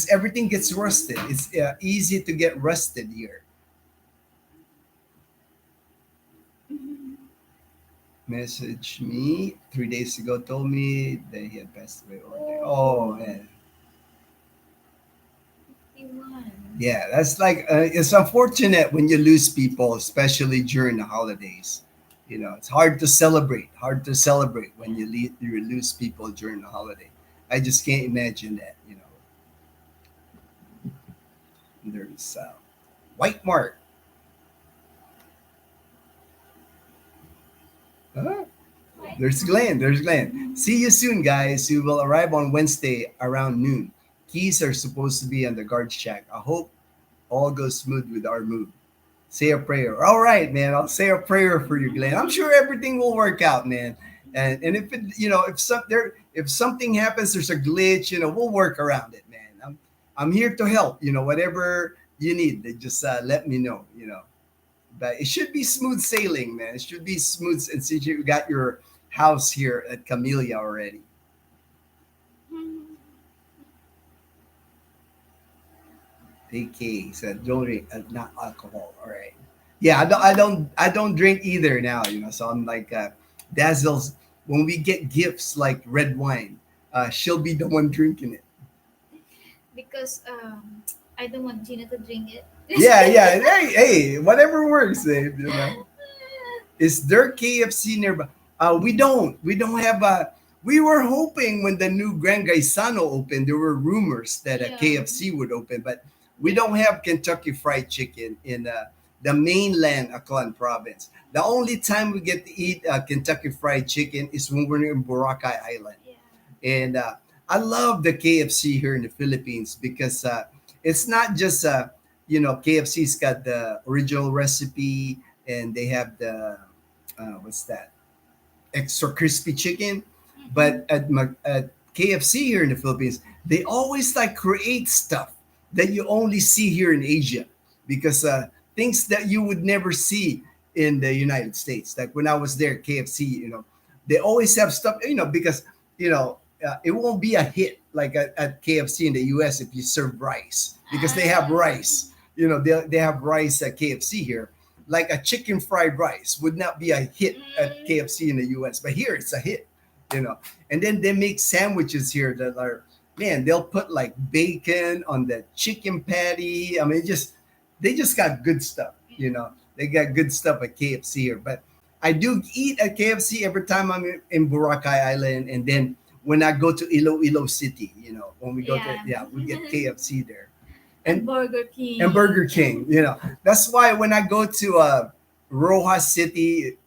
everything gets rusted. It's easy to get rusted here. Messaged me 3 days ago, told me that he had passed away. Oh man. 51. Yeah, that's like it's unfortunate when you lose people, especially during the holidays. It's hard to celebrate. Hard to celebrate when you lose people during the holiday. I just can't imagine that. There's White Mark. Huh? There's Glenn. There's Glenn. See you soon, guys. We will arrive on Wednesday around noon. Keys are supposed to be on the guard shack. I hope all goes smooth with our move. Say a prayer. All right, man. I'll say a prayer for you, Glenn. I'm sure everything will work out, man. And if it, if something happens, there's a glitch, we'll work around it, man. I'm here to help. Whatever you need, just let me know. But it should be smooth sailing, man. It should be smooth. And since you got your house here at Camellia already. AK said don't drink, not alcohol. All right. Yeah, I don't drink either now. So I'm like Dazel's. When we get gifts like red wine, she'll be the one drinking it. Because I don't want Gina to drink it. Yeah. Hey, whatever works. Is there KFC nearby? We don't. We don't have a. We were hoping when the new Gran Gaisano opened, there were rumors that a KFC would open, but we don't have Kentucky Fried Chicken in the mainland Aklan province. The only time we get to eat Kentucky Fried Chicken is when we're in Boracay Island. Yeah. And I love the KFC here in the Philippines because it's not just, KFC's got the original recipe and they have the, what's that? Extra crispy chicken. But at KFC here in the Philippines, they always like create stuff that you only see here in Asia because things that you would never see in the United States. Like when I was there, KFC, they always have stuff, because, it won't be a hit like at KFC in the US if you serve rice because they have rice. They have rice at KFC here. Like a chicken fried rice would not be a hit at KFC in the US, but here it's a hit. And then they make sandwiches here that are, man, they'll put like bacon on the chicken patty. I mean, they just got good stuff, They got good stuff at KFC here. But I do eat at KFC every time I'm in Boracay Island. And then when I go to Iloilo City, when we go we get KFC there. And Burger King. And Burger King, That's why when I go to Rojas City,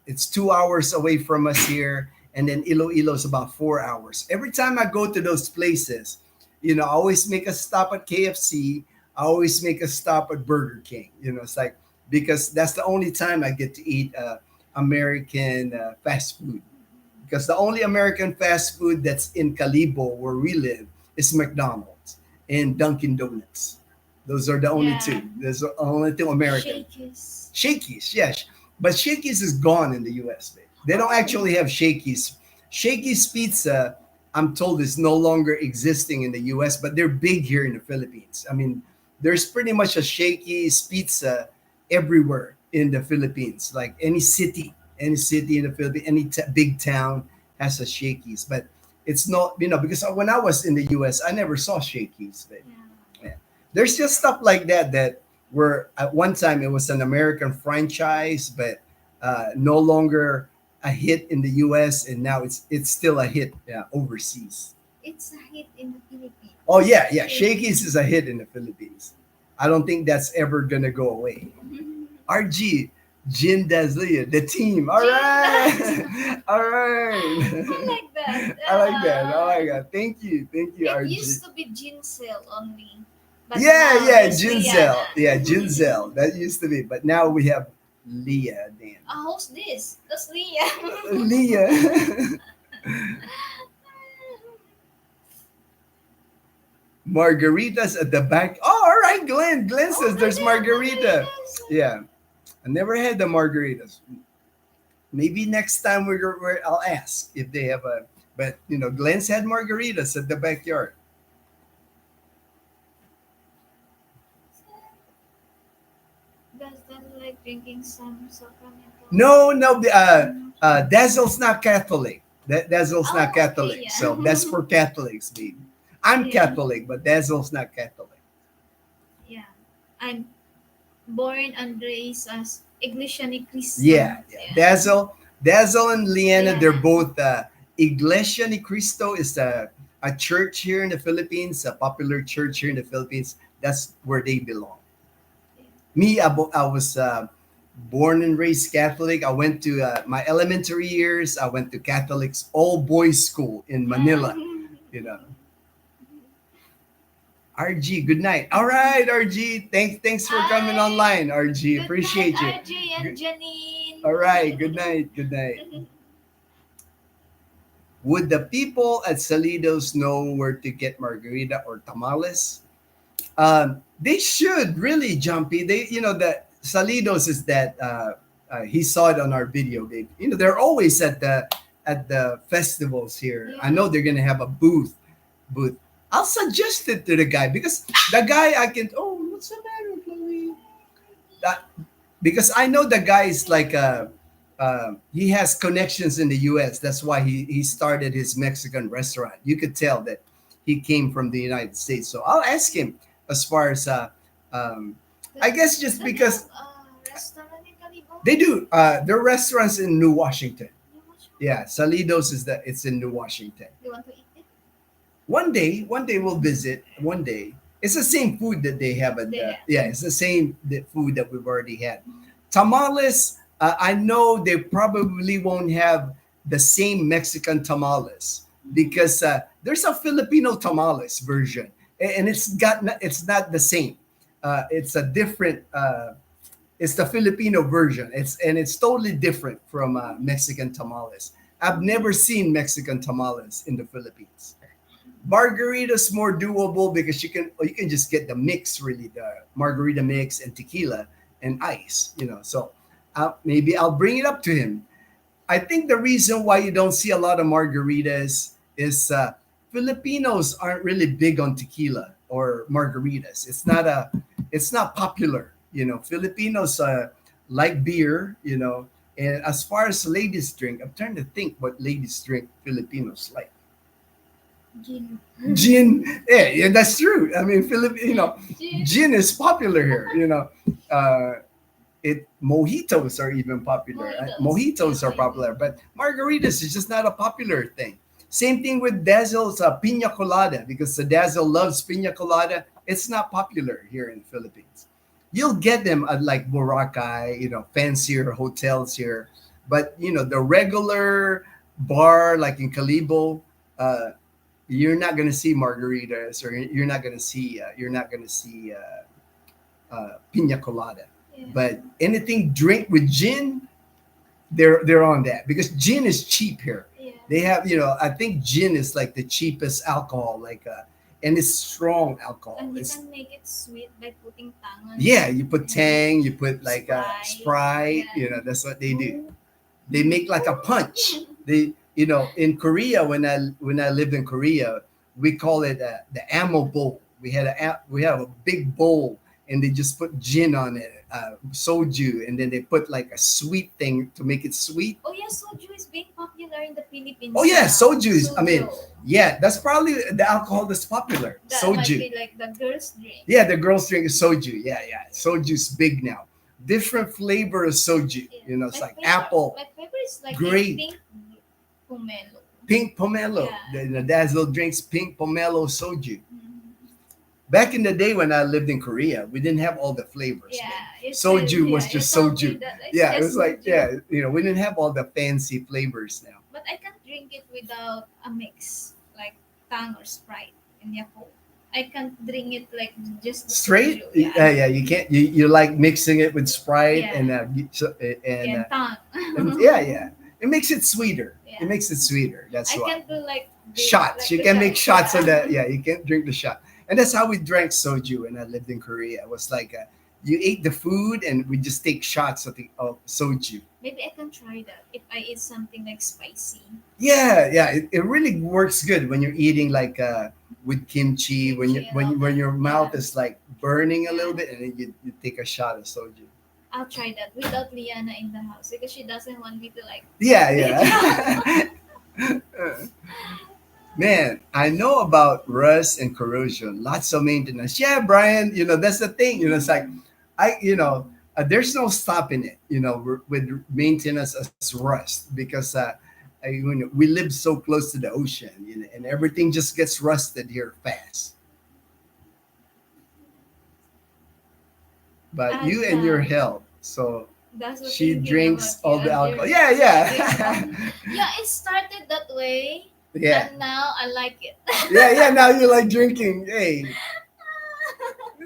it's 2 hours away from us here. And then Iloilo is about 4 hours. Every time I go to those places, I always make a stop at KFC. I always make a stop at Burger King. It's like, because that's the only time I get to eat American fast food. Because the only American fast food that's in Calibo, where we live, is McDonald's and Dunkin' Donuts. Those are the only two. Those are the only two American. Shakey's, yes. But Shakey's is gone in the US, babe. They don't actually have Shakey's. Shakey's Pizza, I'm told, is no longer existing in the US, but they're big here in the Philippines. I mean, there's pretty much a Shakey's Pizza everywhere in the Philippines. Like any city in the Philippines, any big town has a Shakey's. But it's not, because when I was in the US, I never saw Shakey's. But there's just stuff like that were at one time it was an American franchise, but no longer a hit in the US, and now it's still a hit overseas. It's a hit in the Philippines. Oh yeah. Shakey's is a hit in the Philippines. I don't think that's ever gonna go away. RG, Jin Dazel, the team. All right. All right. I like that. I like that. Oh my god. Thank you, It RG. used to be Ginsel only. But Yeah, now it's Ginzel. Liana. Yeah, Ginzel. That used to be, but now we have Leah. Damn. Who's this? That's Leah. Leah. Margaritas at the back. Oh, all right, Glenn. Glenn says there's margarita. Yeah, I never had the margaritas. Maybe next time I'll ask if they have a. But Glenn's had margaritas at the backyard. Does that like drinking some sacramental? No. Dazel's not Catholic. Dazel's not Okay, Catholic. yeah. So that's for Catholics, baby. I'm Yeah. Catholic, but Dazel's not Catholic. Yeah. I'm born and raised as Iglesia ni Cristo. Yeah. Dazel and Liana, Yeah. they're both Iglesia ni Cristo is a church here in the Philippines, a popular church here in the Philippines. That's where they belong. Me, I was born and raised Catholic. I went to my elementary years. I went to Catholic's all boys school in Manila. You know, RG, good night. All right, RG. Thanks for coming Hi. online, RG. Good Appreciate night, you. RJ and Janine. All right, good night. Good night. Would the people at Salidos know where to get margarita or tamales? They should really, Jumpy. They, the Salidos is that he saw it on our video. They're always at the festivals here. I know they're gonna have a booth. I'll suggest it to the guy because the guy I can. Oh, what's the matter, Chloe? That because I know the guy is like he has connections in the U.S. That's why he started his Mexican restaurant. You could tell that he came from the United States. So I'll ask him as far as I guess just because Restaurant in Calibo? they do their restaurants in New Washington. Yeah, Salidos it's in New Washington. You want to eat it? One day we'll visit. One day it's the same food that they have at yeah, it's the same food that we've already had. Tamales, I know they probably won't have the same Mexican tamales because there's a Filipino tamales version, and it's not the same. It's a different. It's the Filipino version. It's totally different from Mexican tamales. I've never seen Mexican tamales in the Philippines. Margarita's more doable because you can just get the mix, really, the margarita mix and tequila and ice. So maybe I'll bring it up to him. I think the reason why you don't see a lot of margaritas is Filipinos aren't really big on tequila or margaritas. It's not popular. Filipinos like beer. And as far as ladies drink, I'm trying to think what ladies drink Filipinos like. Gin. Gin, yeah, that's true. I mean, gin is popular here. Mojitos are even popular. Mojitos are popular, but margaritas is just not a popular thing. Same thing with Dazel's pina colada because the Dazel loves pina colada. It's not popular here in the Philippines. You'll get them at like Boracay, fancier hotels here, but the regular bar like in Calibo, you're not gonna see margaritas or you're not gonna see pina colada. Yeah. But anything drink with gin, they're on that because gin is cheap here. Yeah. They have, I think gin is like the cheapest alcohol, and it's strong alcohol. And you can make it sweet by putting tang on Yeah, it. you put tang, you put like Sprite. Yeah. That's what they do. They make like a punch. In Korea, when I lived in Korea, we call it the ammo bowl. We have a big bowl, and they just put gin on it, soju, and then they put like a sweet thing to make it sweet. Oh yeah, soju is being popular in the Philippines. Oh yeah, now. soju is. I mean, yeah, that's probably the alcohol that's popular. that Soju. might be like the girls' drink. Yeah, the girls drink soju. Yeah. Soju's big now. Different flavor of soju. Yeah. It's My like favorite- apple, My favorite is like grape. pink pomelo. pink pomelo. Yeah. The Dazzle drinks pink pomelo soju. Mhm. Back in the day when I lived in Korea, we didn't have all the flavors. Yeah. man. it's Soju yeah, was you just told me soju. that it's Yeah, it just was like, soju. we didn't have all the fancy flavors now. But I can drink it without a mix, like Tang or Sprite in Yakult. I can't drink it like just the Straight? soju. Yeah, you can't. You like mixing it with Sprite Yeah. and Tang. yeah. It makes it sweeter. Yeah. It makes it sweeter. That's I why. can't do like Shots. like You the can make shots yeah. of that. Yeah, you can drink the shot. And that's how we drank soju when I lived in Korea. It was like you ate the food and we just take shots of soju. Maybe I can try that if I eat something like spicy. Yeah. It really works good when you're eating like with kimchi when Kimchi and all when your that. mouth Yeah. is like burning a Yeah. little bit and then you take a shot of soju. I'll try that without Liana in the house because she doesn't want me to like. Yeah. Man, I know about rust and corrosion. Lots of maintenance. Yeah, Brian. That's the thing. It's like there's no stopping it. With maintenance as rust because we live so close to the ocean, and everything just gets rusted here fast. But you and your health. So That's what She thinking about drinks you all the earlier. alcohol. Yeah, Yeah, yeah. yeah, it started that way, Yeah. and now I like it. Yeah, yeah. Now you like drinking. Hey,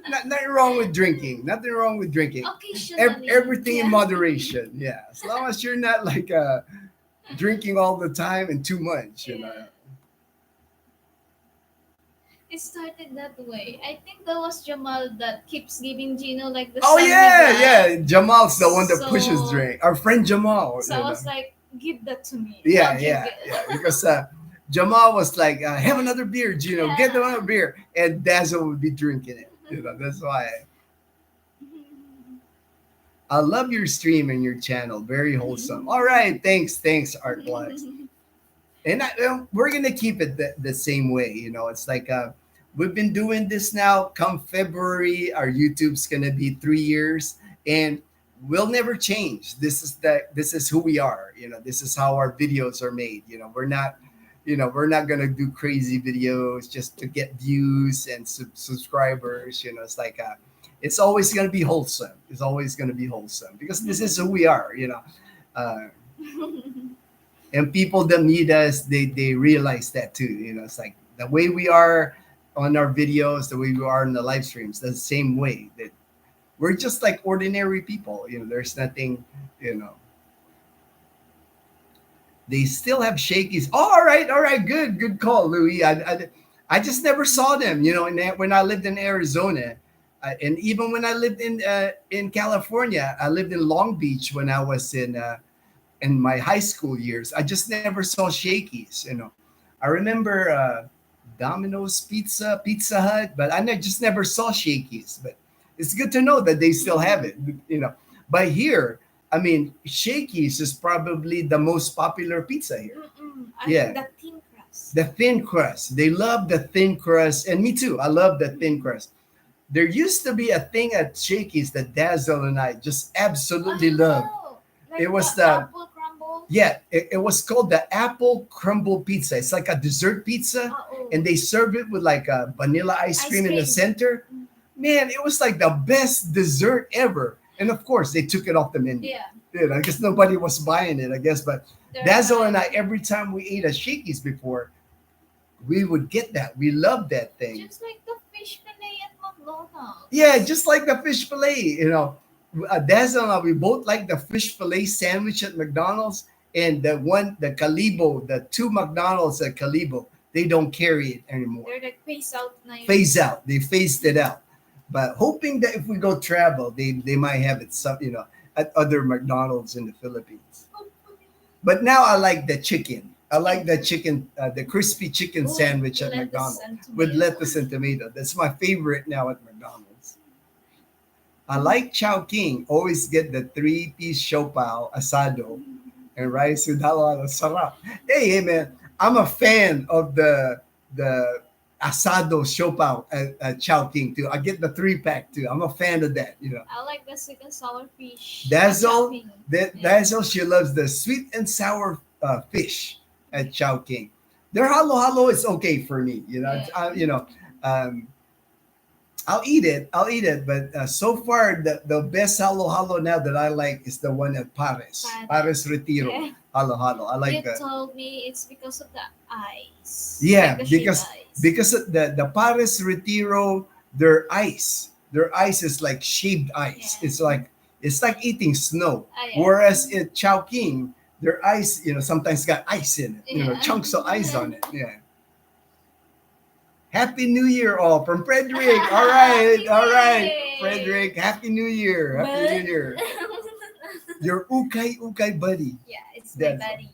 nothing wrong with drinking. Nothing wrong with drinking. Occasionally, Everything in yeah. moderation. Yeah, as long as you're not like drinking all the time and too much. You know. Yeah. It started that way. I think that was Jamal that keeps giving Gino like the Oh Sunny yeah, Black. yeah. Jamal's the one that pushes So, drink. Our friend Jamal. so I You know. was like, give that to me. Yeah, I'll drink yeah, it. yeah. Because Jamal was like, have another beer, Gino. Get Yeah. another beer, and Dazzle would be drinking it. You know. That's why I love your stream and your channel. Very wholesome. All right, thanks, Artplex. And we're gonna keep it the same way. You know, it's like we've been doing this now. Come February, our YouTube's gonna be 3 years, and we'll never change. This is who we are. You know, this is how our videos are made. You know, we're not gonna do crazy videos just to get views and subscribers. You know, it's like it's always gonna be wholesome. It's always gonna be wholesome because this is who we are. You know. Uh, and people that meet us they realize that too, you know. It's like the way we are on our videos, the way we are in the live streams, the same way that we're just like ordinary people, you know. There's nothing, you know. They still have shakies. Oh, all right, good call, Louis. I just never saw them, you know. And when I lived in Arizona, and even when I lived in California, I lived in Long Beach when I was in my high school years. I just never saw Shakey's. You know, I remember Domino's Pizza, Pizza Hut, but just never saw Shakey's. But it's good to know that they still have it. You know, but here, I mean, Shakey's is probably the most popular pizza here. Yeah. The thin crust. The thin crust. They love the thin crust, and me too. I love the thin crust. There used to be a thing at Shakey's that Dazzle and I just absolutely loved. Like It was the apple crumble. Yeah, it was called the apple crumble pizza. It's like a dessert pizza, and they serve it with like a vanilla ice cream in the center. Man, it was like the best dessert ever. And of course, they took it off the menu. Yeah. You know, I guess nobody was buying it, I guess. But Dazzle and I, every time we ate at Shakey's before, we would get that. We loved that thing. Just like the fish fillet at McDonald's. Yeah, just like the fish fillet, you know. Dazzle and I, we both like the fish fillet sandwich at McDonald's, and the Calibo, the two McDonald's at Calibo, they don't carry it anymore. They're like phase out now. Phase out. They phased it out. But hoping that if we go travel, they might have it some, you know, at other McDonald's in the Philippines. But now I like the chicken. I like the chicken, the crispy chicken sandwich at McDonald's with lettuce and tomato. That's my favorite now at McDonald's. I like Chowking. Always get the 3-piece siopao asado and rice with halo-halo. Sarap. Hey, man, I'm a fan of the asado siopao at Chowking too. I get the 3-pack too. I'm a fan of that. You know. I like the sweet and sour fish. Dazzle, Dazzle, she loves the sweet and sour fish at Chowking. Their halo-halo is okay for me. You know, you know. I'll eat it, but so far the best halo-halo now that I like is the one at Pares Retiro. Yeah. Halo-halo. I like that. You told me it's because of the ice. Yeah, like the because of the Pares Retiro, their ice is like shaved ice. Yeah. It's like eating snow. Yeah. Whereas at Chowking, their ice, you know, sometimes got ice in it. You know, chunks of ice on it. Yeah. Happy New Year, all from Frederick. All right, Frederick. Happy New Year. Happy New Year. Your ukay buddy. Yeah, it's my buddy.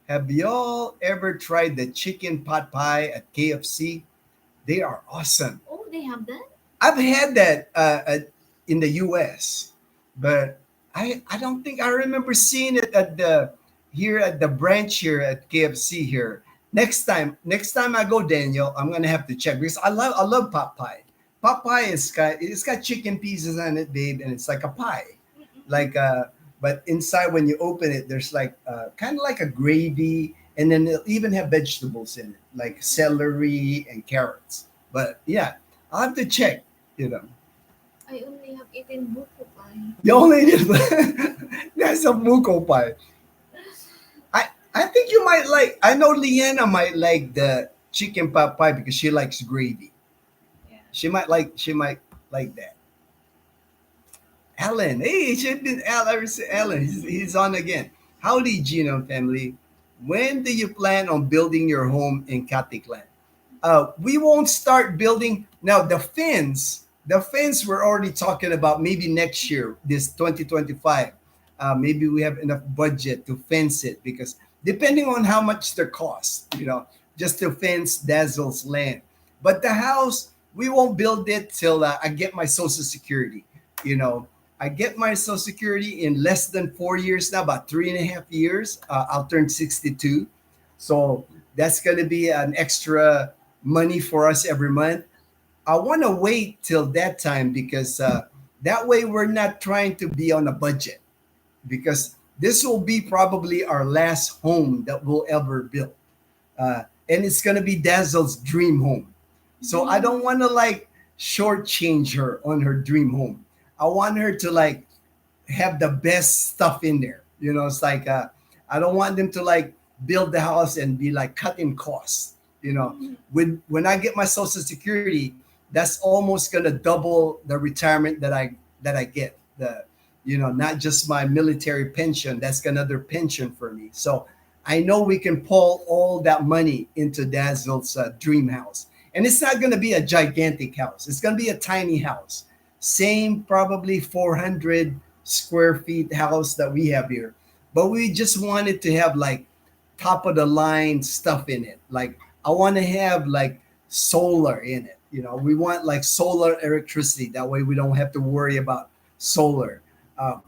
Have y'all ever tried the chicken pot pie at KFC? They are awesome. Oh, they have that? I've had that in the US, but I don't think I remember seeing it at the branch here at KFC here. Next time I go, Daniel, I'm gonna have to check because I love pot pie. Pot pie it's got chicken pieces on it, babe, and it's like a pie, like but inside when you open it, there's like kind of like a gravy, and then they'll even have vegetables in it, like celery and carrots. But yeah, I'll have to check. You know, I only have eaten buko pie. You only did that's a buko pie. I think you might like. I know Leanna might like the chicken pot pie because she likes gravy. Yeah. She might like that. Ellen, hey, it should be Ellen. He's on again. Howdy, Genome family. When do you plan on building your home in Katiklan? We won't start building now. The fence we're already talking about maybe next year, this 2025. Maybe we have enough budget to fence it because depending on how much the cost, just to fence Dazzle's land. But the house, we won't build it till I get my Social Security. You know, I get my Social Security in less than 4 years now, about 3.5 years. I'll turn 62. So that's going to be an extra money for us every month. I want to wait till that time because that way we're not trying to be on a budget because this will be probably our last home that we'll ever build. And it's going to be Dazzle's dream home. So I don't want to like shortchange her on her dream home. I want her to like have the best stuff in there. It's like I don't want them to like build the house and be like cutting costs. When I get my Social Security, that's almost gonna double the retirement that I get. Not just my military pension. That's another pension for me. So I know we can pull all that money into Dazzle's dream house, and it's not gonna be a gigantic house. It's gonna be a tiny house, same probably 400 square feet house that we have here, but we just wanted to have like top of the line stuff in it. Like I want to have like solar in it. We want like solar electricity. That way we don't have to worry about solar.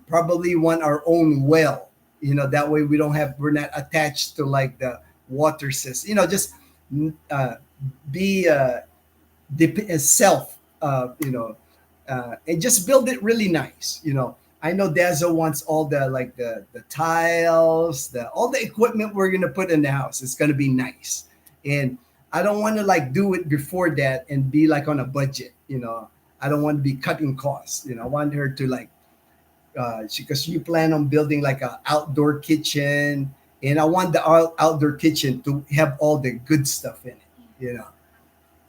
Probably want our own well. That way we're not attached to like the water system. Just uh, be self. And just build it really nice. I know Dazzle wants all the tiles, all the equipment we're gonna put in the house. It's gonna be nice, and I don't want to like do it before that and be like on a budget. I don't want to be cutting costs. I want her to like because you plan on building like a outdoor kitchen, and I want the outdoor kitchen to have all the good stuff in it.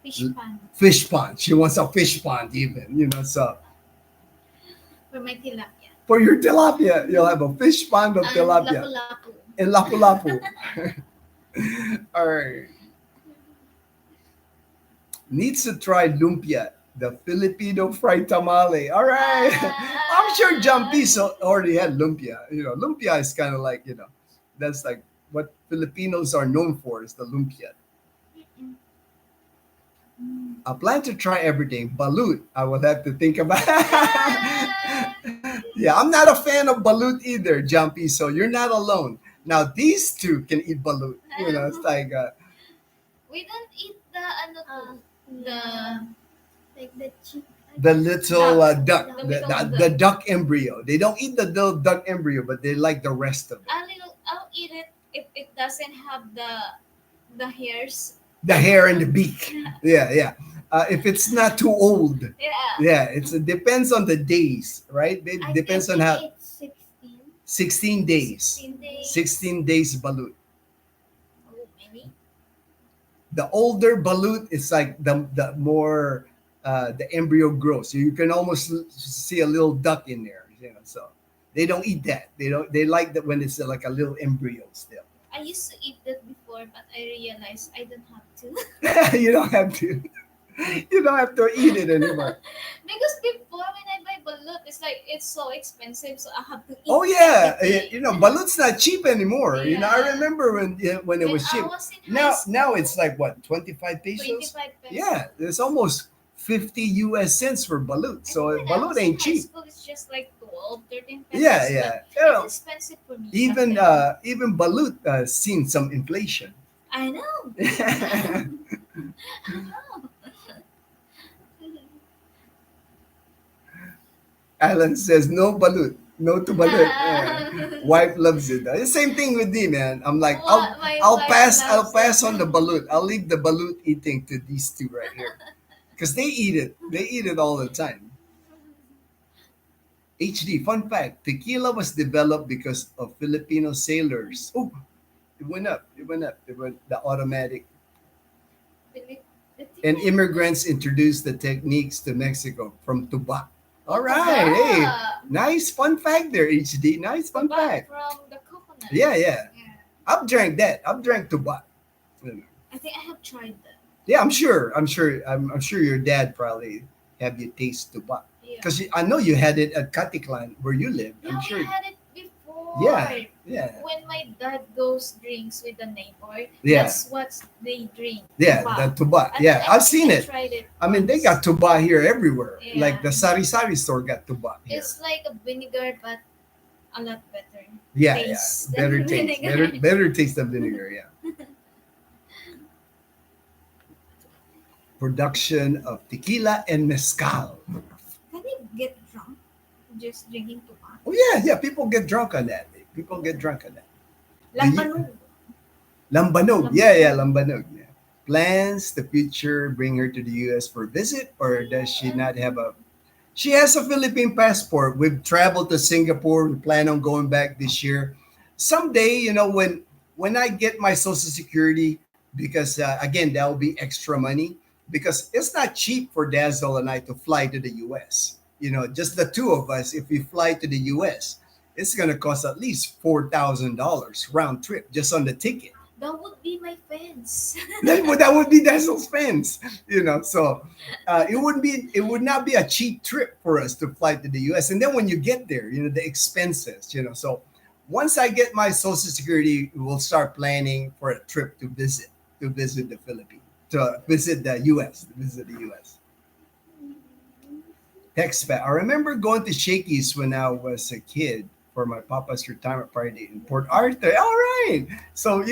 Fish pan Fish pond. She wants a fish pond even. So for my tilapia. for your tilapia, you'll have a fish pond of And tilapia lapu-lapu. and lapu-lapu. All right. Needs to try lumpia, the Filipino fried tamale. All right. I'm sure Jampiso already had lumpia. Lumpia is kind of like, that's like what Filipinos are known for is the lumpia. I plan to try everything. Balut, I will have to think about. Yeah, I'm not a fan of balut either, Jumpy. So you're not alone. Now these two can eat balut. It's like We don't eat the ano to, the Like the chick. the little duck, The the, little the, the duck embryo. They don't eat the little duck embryo, but they like the rest of it. I'll eat it if it doesn't have the hairs. The hair and the beak. Yeah, yeah. If it's not too old. Yeah. It depends on the days, right? It I depends think on how. it's 16. 16 days. 16 days. 16 days balut. Oh, maybe. The older balut is like the more the embryo grows. So you can almost see a little duck in there. So they don't eat that. They like that when it's like a little embryo still. I used to eat that before, but I realized I don't have to. You don't have to. You don't have to eat it anymore. Because before when I buy balut, it's so expensive, so I have to eat. Oh yeah, everything. balut's not cheap anymore. Yeah. I remember when it When was cheap. I was in Now high school, now it's like what 25 pesos. 25 pesos. Yeah, it's almost 50 US cents for balut. So When I balut was in ain't high cheap. school, it's just like 12, 13 pesos. Yeah, yeah. But it's expensive for me. Even back then. even balut seen some inflation. I know. I know. Alan says no balut, no to balut. Yeah. Wife loves it. The same thing with me, man. I'm like, My I'll wife pass loves on the balut. I'll leave the balut eating to these two right here, because they eat it. They eat it all the time. HD, fun fact, tequila was developed because of Filipino sailors. Oh, it went up. It went up. It went the automatic. Philip, the And ticket. immigrants introduced the techniques to Mexico from tuba. All right. Hey, Tuba. nice fun fact there, HD. Nice fun Tuba fact. from the coconut. Yeah, yeah. Yeah. I've drank that. I've drank tuba. I think I have tried that. Yeah, I'm sure. I'm sure your dad probably have you taste tuba. Yeah. Because I know you had it at Katiklan where you live. Yeah, I'm sure. we had it before. Yeah, yeah, When my dad goes drinks with the neighbor, yeah, that's what they drink. yeah. Tuba. The tuba. I Yeah, think I I've seen it. tried it. I mean, they once. got tuba here everywhere. Yeah. Like the sari sari store got tuba here. It's like a vinegar, but a lot better. Yeah, taste yeah. Better than taste. vinegar. Better taste than vinegar. Yeah. Production of tequila and mezcal. Can you get drunk just drinking tuba? Oh yeah, yeah. People get drunk on that. People get drunk on that. Lambanog. Lambanog. Yeah, yeah, lambanog. Yeah. Plans the future bring her to the U.S. for a visit, or does she not have a? She has a Philippine passport. We've traveled to Singapore. We plan on going back this year. Someday, when I get my Social Security, because again, that will be extra money because it's not cheap for Dazzle and I to fly to the U.S. Just the two of us. If we fly to the U.S., it's gonna cost at least $4,000 round trip just on the ticket. That would be my fence. That would be Dazzle's fence, So it would not be a cheap trip for us to fly to the U.S. And then when you get there, the expenses, So once I get my Social Security, we'll start planning for a trip to visit the Philippines, to visit the U.S. Expat. I remember going to Shakey's when I was a kid for my papa's retirement party in Port Arthur. All right. So,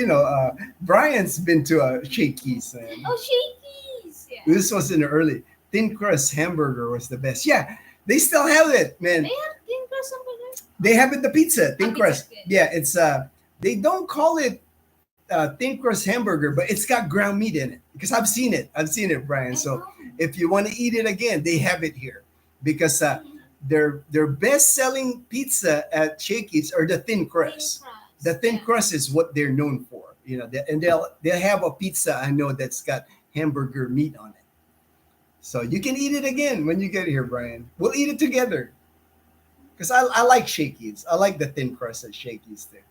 Brian's been to a Shakey's. And Oh, shakies. Yeah. this was in the early. Thin crust hamburger was the best. Yeah, they still have it, man. They have thin crust hamburger. They have it, the pizza, thin pizza, crust. good. Yeah, it's they don't call it thin crust hamburger, but it's got ground meat in it because I've seen it. Brian. I So know. if you want to eat it again, they have it here because their best selling pizza at Shakey's are the thin crust. The thin yeah. crust is what they're known for, and they'll have a pizza I know that's got hamburger meat on it. So you can eat it again when you get here, Brian. We'll eat it together because I like Shakey's. I like the thin crust at Shakey's there.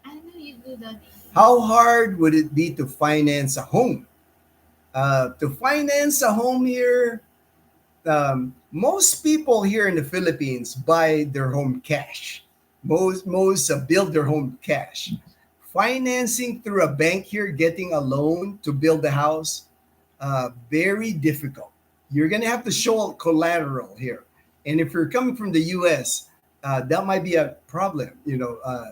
I know you do that. How hard would it be to finance a home? To finance a home here, most people here in the Philippines buy their home cash. Most build their home cash. Financing through a bank here, getting a loan to build a house, very difficult. You're gonna have to show collateral here, and if you're coming from the U.S., that might be a problem.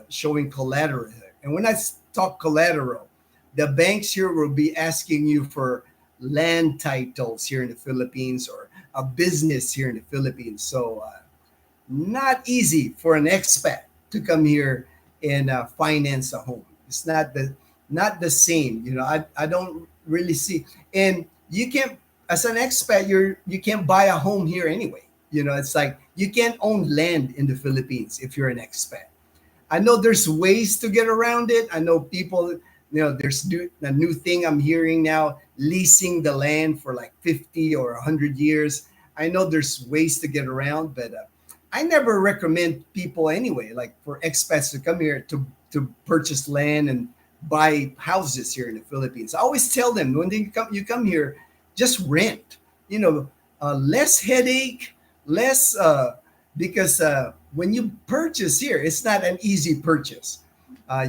Showing collateral here. And when I talk collateral, the banks here will be asking you for land titles here in the Philippines or a business here in the Philippines. So not easy for an expat to come here and finance a home. It's not the same. I don't really see. And you can't, as an expat, you can't buy a home here anyway. It's like you can't own land in the Philippines if you're an expat. I know there's ways to get around it. I know people, there's a new thing I'm hearing now, leasing the land for like 50 or 100 years. I know there's ways to get around, but I never recommend people anyway, like for expats to come here to purchase land and buy houses here in the Philippines. I always tell them when you come here, just rent. Less headache, less because when you purchase here, it's not an easy purchase.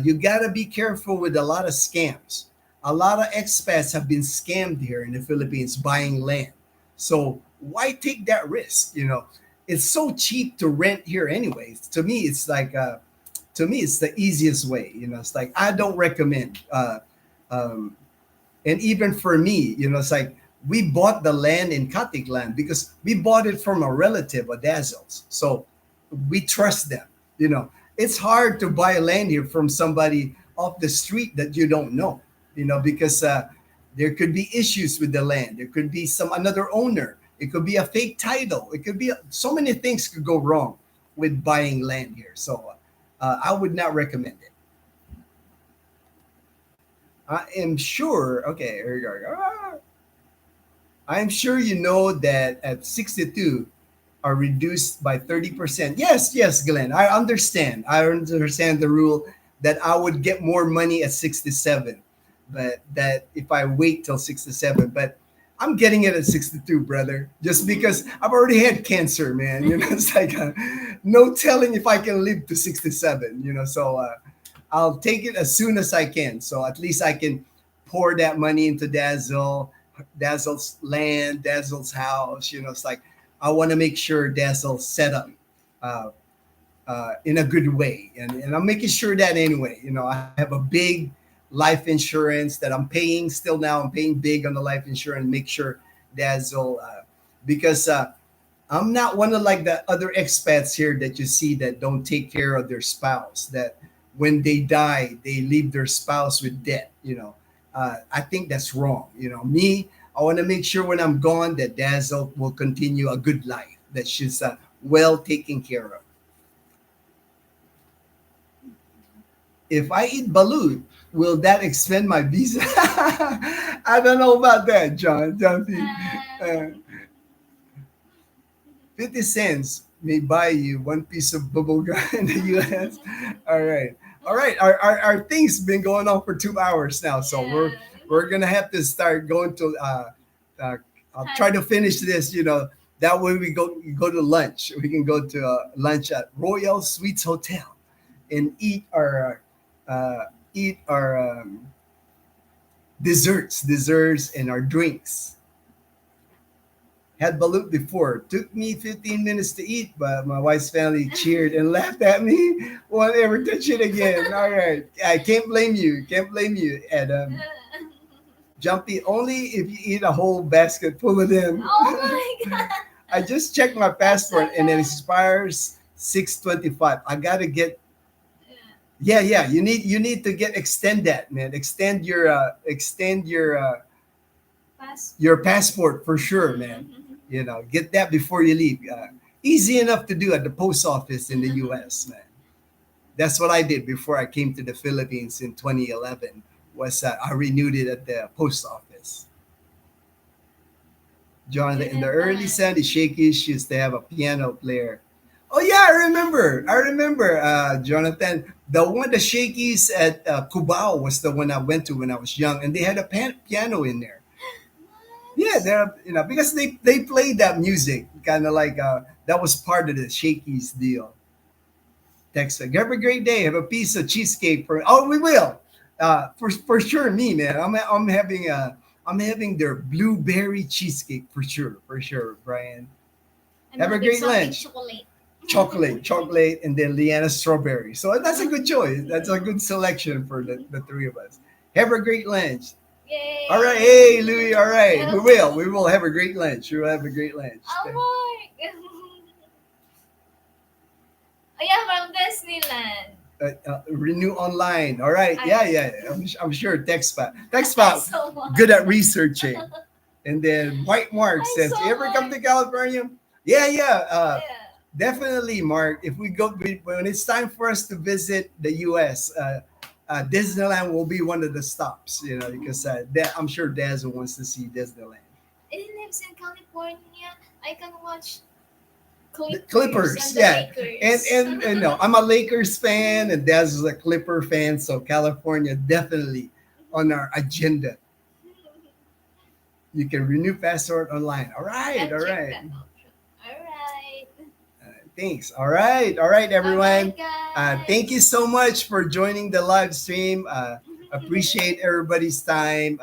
You got to be careful with a lot of scams. A lot of expats have been scammed here in the Philippines buying land. So why take that risk? It's so cheap to rent here anyways. To me, it's like it's the easiest way. It's like I don't recommend. And even for me, it's like we bought the land in Katiklan because we bought it from a relative of Dazzle's. So we trust them. It's hard to buy land here from somebody off the street that you don't know, because there could be issues with the land. There could be another owner It could be a fake title. It could be so many things could go wrong with buying land here. So I would not recommend it. I am sure. Okay, here we go. I'm sure you know that at 62 are reduced by 30%. Yes, yes, Glenn. I understand. I understand the rule that I would get more money at 67, but that if I wait till 67, but I'm getting it at 62, brother, just because I've already had cancer, man. It's like no telling if I can live to 67, so I'll take it as soon as I can. So at least I can pour that money into Dazzle's land, Dazzle's house. It's like I want to make sure Dazzle's set up uh, in a good way, and I'm making sure that anyway. I have a big life insurance that I'm paying still now. I'm paying big on the life insurance. Make sure Dazzle, because I'm not one of like the other expats here that you see that don't take care of their spouse. That when they die, they leave their spouse with debt. I think that's wrong. Me, I want to make sure when I'm gone that Dazzle will continue a good life, that she's well taken care of. If I eat balut, will that extend my visa? I don't know about that, John P. Uh, 50 cents may buy you one piece of bubble gum in the US. All right. All right. Our thing's been going on for 2 hours now. So we're gonna have to start going to I'll try to finish this, that way we go to lunch. We can go to lunch at Royal Suites Hotel and eat our desserts and our drinks. Had balut before. Took me 15 minutes to eat, but my wife's family cheered and laughed at me. Won't ever touch it again. All right. I can't blame you. Can't blame you. And Jumpy, only if you eat a whole basket full of them. Oh my god. I just checked my passport and it expires 6/25. I gotta get. Yeah. You need to get extend that, man. Extend your passport for sure, man. Get that before you leave. Easy enough to do at the post office in the US, man. That's what I did before I came to the Philippines in 2011. Was I renewed it at the post office. Jonathan, in the early 70s, Shakey's used to have a piano player. Oh yeah, I remember, Jonathan. The Shakey's at Cubao was the one I went to when I was young, and they had a piano in there. Yeah, they're because they played that music kind of like that was part of the Shakey's deal. Text, have a great day. Have a piece of cheesecake for. Oh, we will. For sure, me man. I'm having their blueberry cheesecake for sure, Brian. Have a great lunch. Chocolate, and then Leanna strawberry. So that's a good choice. That's a good selection for the three of us. Have a great lunch. Yay. All right, hey Louis. All right, we will have a great lunch. We will have a great lunch. Oh my. Oh yeah, from Disneyland. Renew online. All right, yeah. I'm sure Expat. So much. Good at researching. And then White Mark says, so "You ever come much. to California?" Yeah. Yeah. Definitely, Mark. If we go when it's time for us to visit the U.S., Disneyland will be one of the stops. Because I'm sure Dazzle wants to see Disneyland. He lives in California. I can watch The Clippers, Clippers, and the yeah. Lakers. And no, I'm a Lakers fan, and Dazzle's a Clipper fan. So California definitely on our agenda. You can renew passport online. All right. I'll check that out. All right. Thanks. All right, everyone. Bye, guys. Thank you so much for joining the live stream. Appreciate everybody's time.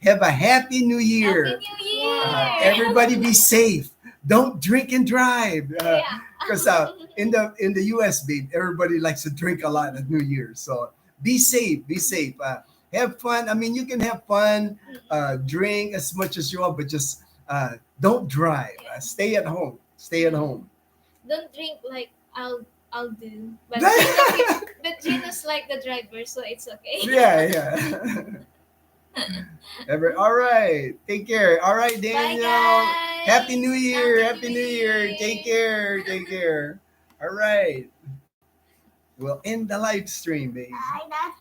Have a happy New Year. Happy New Year. Everybody be safe. Don't drink and drive. Yeah. Because in the US, babe, everybody likes to drink a lot at New Year. So be safe. Be safe. Have fun. I mean, you can have fun, drink as much as you want, but just don't drive. Stay at home. Stay at home. Don't drink like I'll do. But Gino's like the driver, so it's okay. Yeah. All right. Take care. All right, Bye Daniel. guys. Happy New Year. Happy Happy New New Year. Year. Take care. Take care. All right. We'll end the live stream, babe. Ay, that's